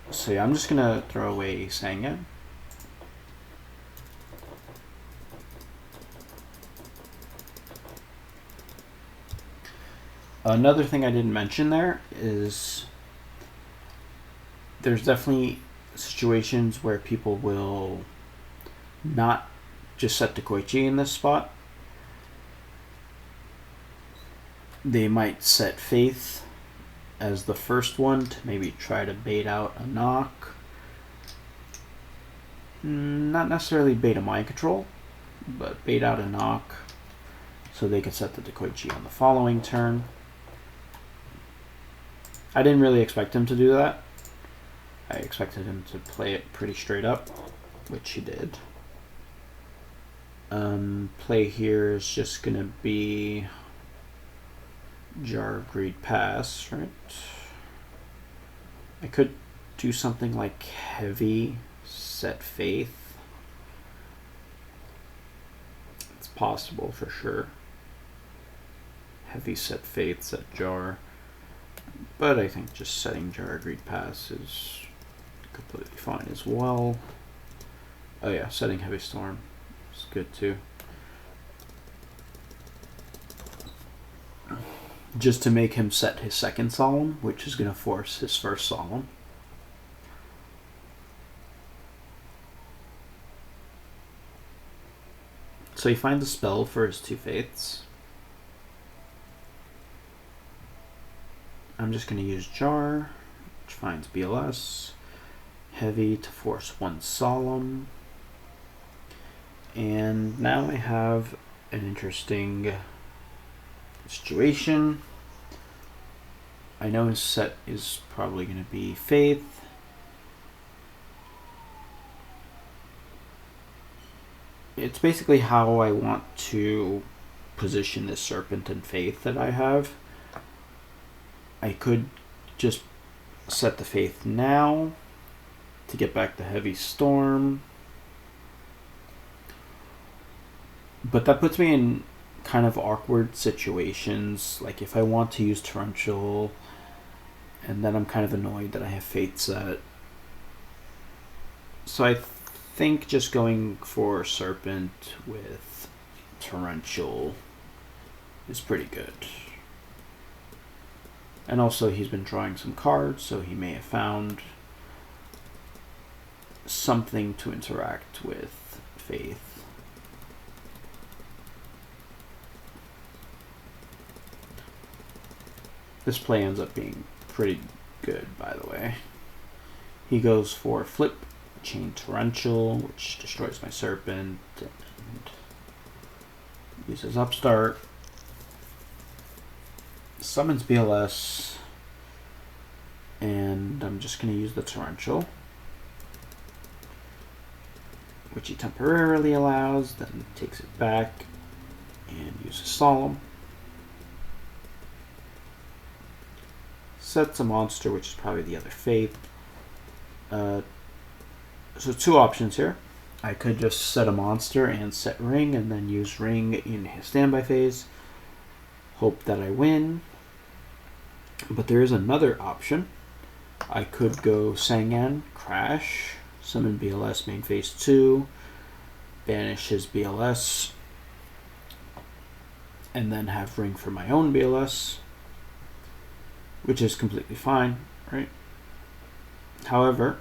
So yeah, I'm just going to throw away Sangan. Another thing I didn't mention there is there's definitely situations where people will not just set Dekoichi in this spot. They might set Faith as the first one to maybe try to bait out a knock. Not necessarily bait a mind control, but bait out a knock so they could set the Dekoichi on the following turn. I didn't really expect him to do that. I expected him to play it pretty straight up, which he did. Play here is just going to be Jar Greed Pass, right? I could do something like Heavy set Faith. It's possible for sure. Heavy set Faith, set Jar. But I think just setting Jar Greed Pass is completely fine as well. Oh yeah, setting Heavy Storm is good too. Just to make him set his second Solemn, which is going to force his first Solemn. So he finds a spell for his 2 Faiths. I'm just going to use Jar, which finds BLS. Heavy to force 1 Solemn. And now I have an interesting situation. I know his set is probably going to be Faith. It's basically how I want to position this Serpent and Faith that I have. I could just set the Faith now to get back the Heavy Storm. But that puts me in kind of awkward situations. Like if I want to use Torrential, and then I'm kind of annoyed that I have Faith set. So I think just going for Serpent with Torrential is pretty good. And also he's been drawing some cards, so he may have found something to interact with Faith. This play ends up being pretty good, by the way. He goes for flip, chain torrential, which destroys my serpent, and uses upstart, summons BLS, and I'm just going to use the torrential, which he temporarily allows, then takes it back and uses solemn. Sets a monster, which is probably the other faith. So two options here. I could just set a monster and set ring and then use ring in his standby phase. Hope that I win. But there is another option. I could go Sangan, crash, summon BLS main phase 2, banish his BLS, and then have ring for my own BLS, which is completely fine, right? However,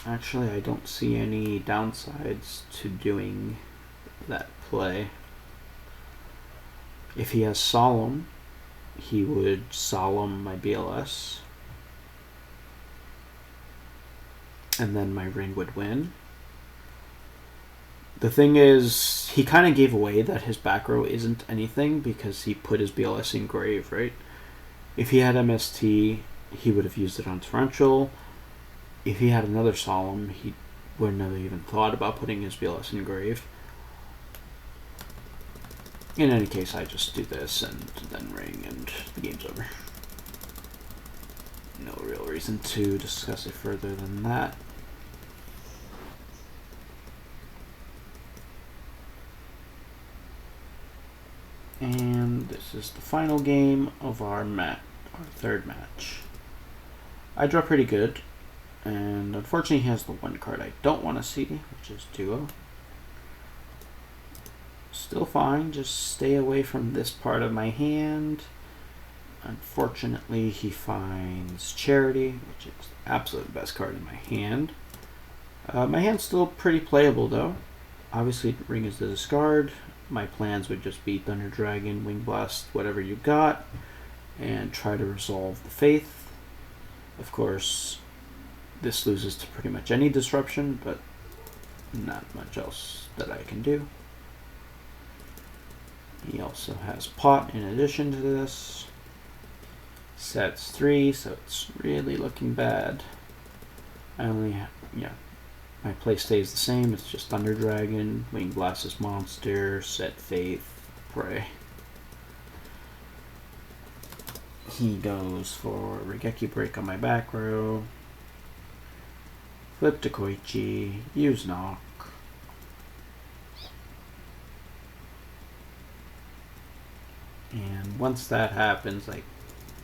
actually, I don't see any downsides to doing that play. If he has solemn, he would solemn my BLS, and then my ring would win. The thing is, he kind of gave away that his back row isn't anything because he put his BLS in grave, right? If he had MST, he would have used it on torrential. If he had another solemn, he wouldn't have even thought about putting his BLS in grave. In any case, I just do this and then ring and the game's over. No real reason to discuss it further than that. And this is the final game of our third match. I draw pretty good, and unfortunately he has the one card I don't want to see, which is Duo. Still fine, just stay away from this part of my hand. Unfortunately, he finds Charity, which is the absolute best card in my hand. My hand's still pretty playable though. Obviously, ring is the discard. My plans would just be Thunder Dragon, Wing Blast, whatever you got, and try to resolve the Faith. Of course, this loses to pretty much any disruption, but not much else that I can do. He also has Pot in addition to this. Sets 3, so it's really looking bad. I only have, my play stays the same. It's just Thunder Dragon, Wing Blast is monster, set Faith, pray. He goes for Regeki Break on my back row. Flip to Koichi, use Knock. And once that happens, I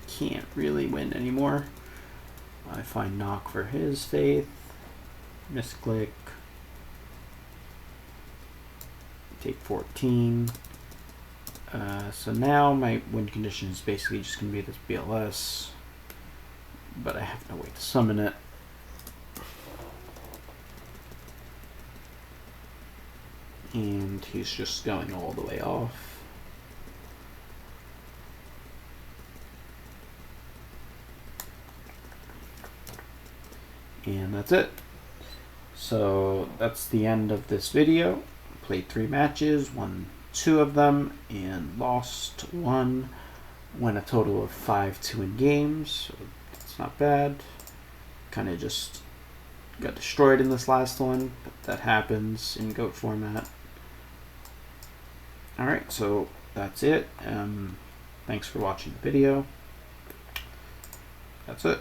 can't really win anymore. I find Knock for his Faith. Misclick. Take 14. So now my win condition is basically just going to be this BLS. But I have no way to summon it. And he's just going all the way off. And that's it. So that's the end of this video. Played 3 matches, won 2 of them, and lost 1. Won a total of 5-2 in games, so that's not bad. Kind of just got destroyed in this last one, but that happens in GOAT format. Alright, so that's it. Thanks for watching the video. That's it.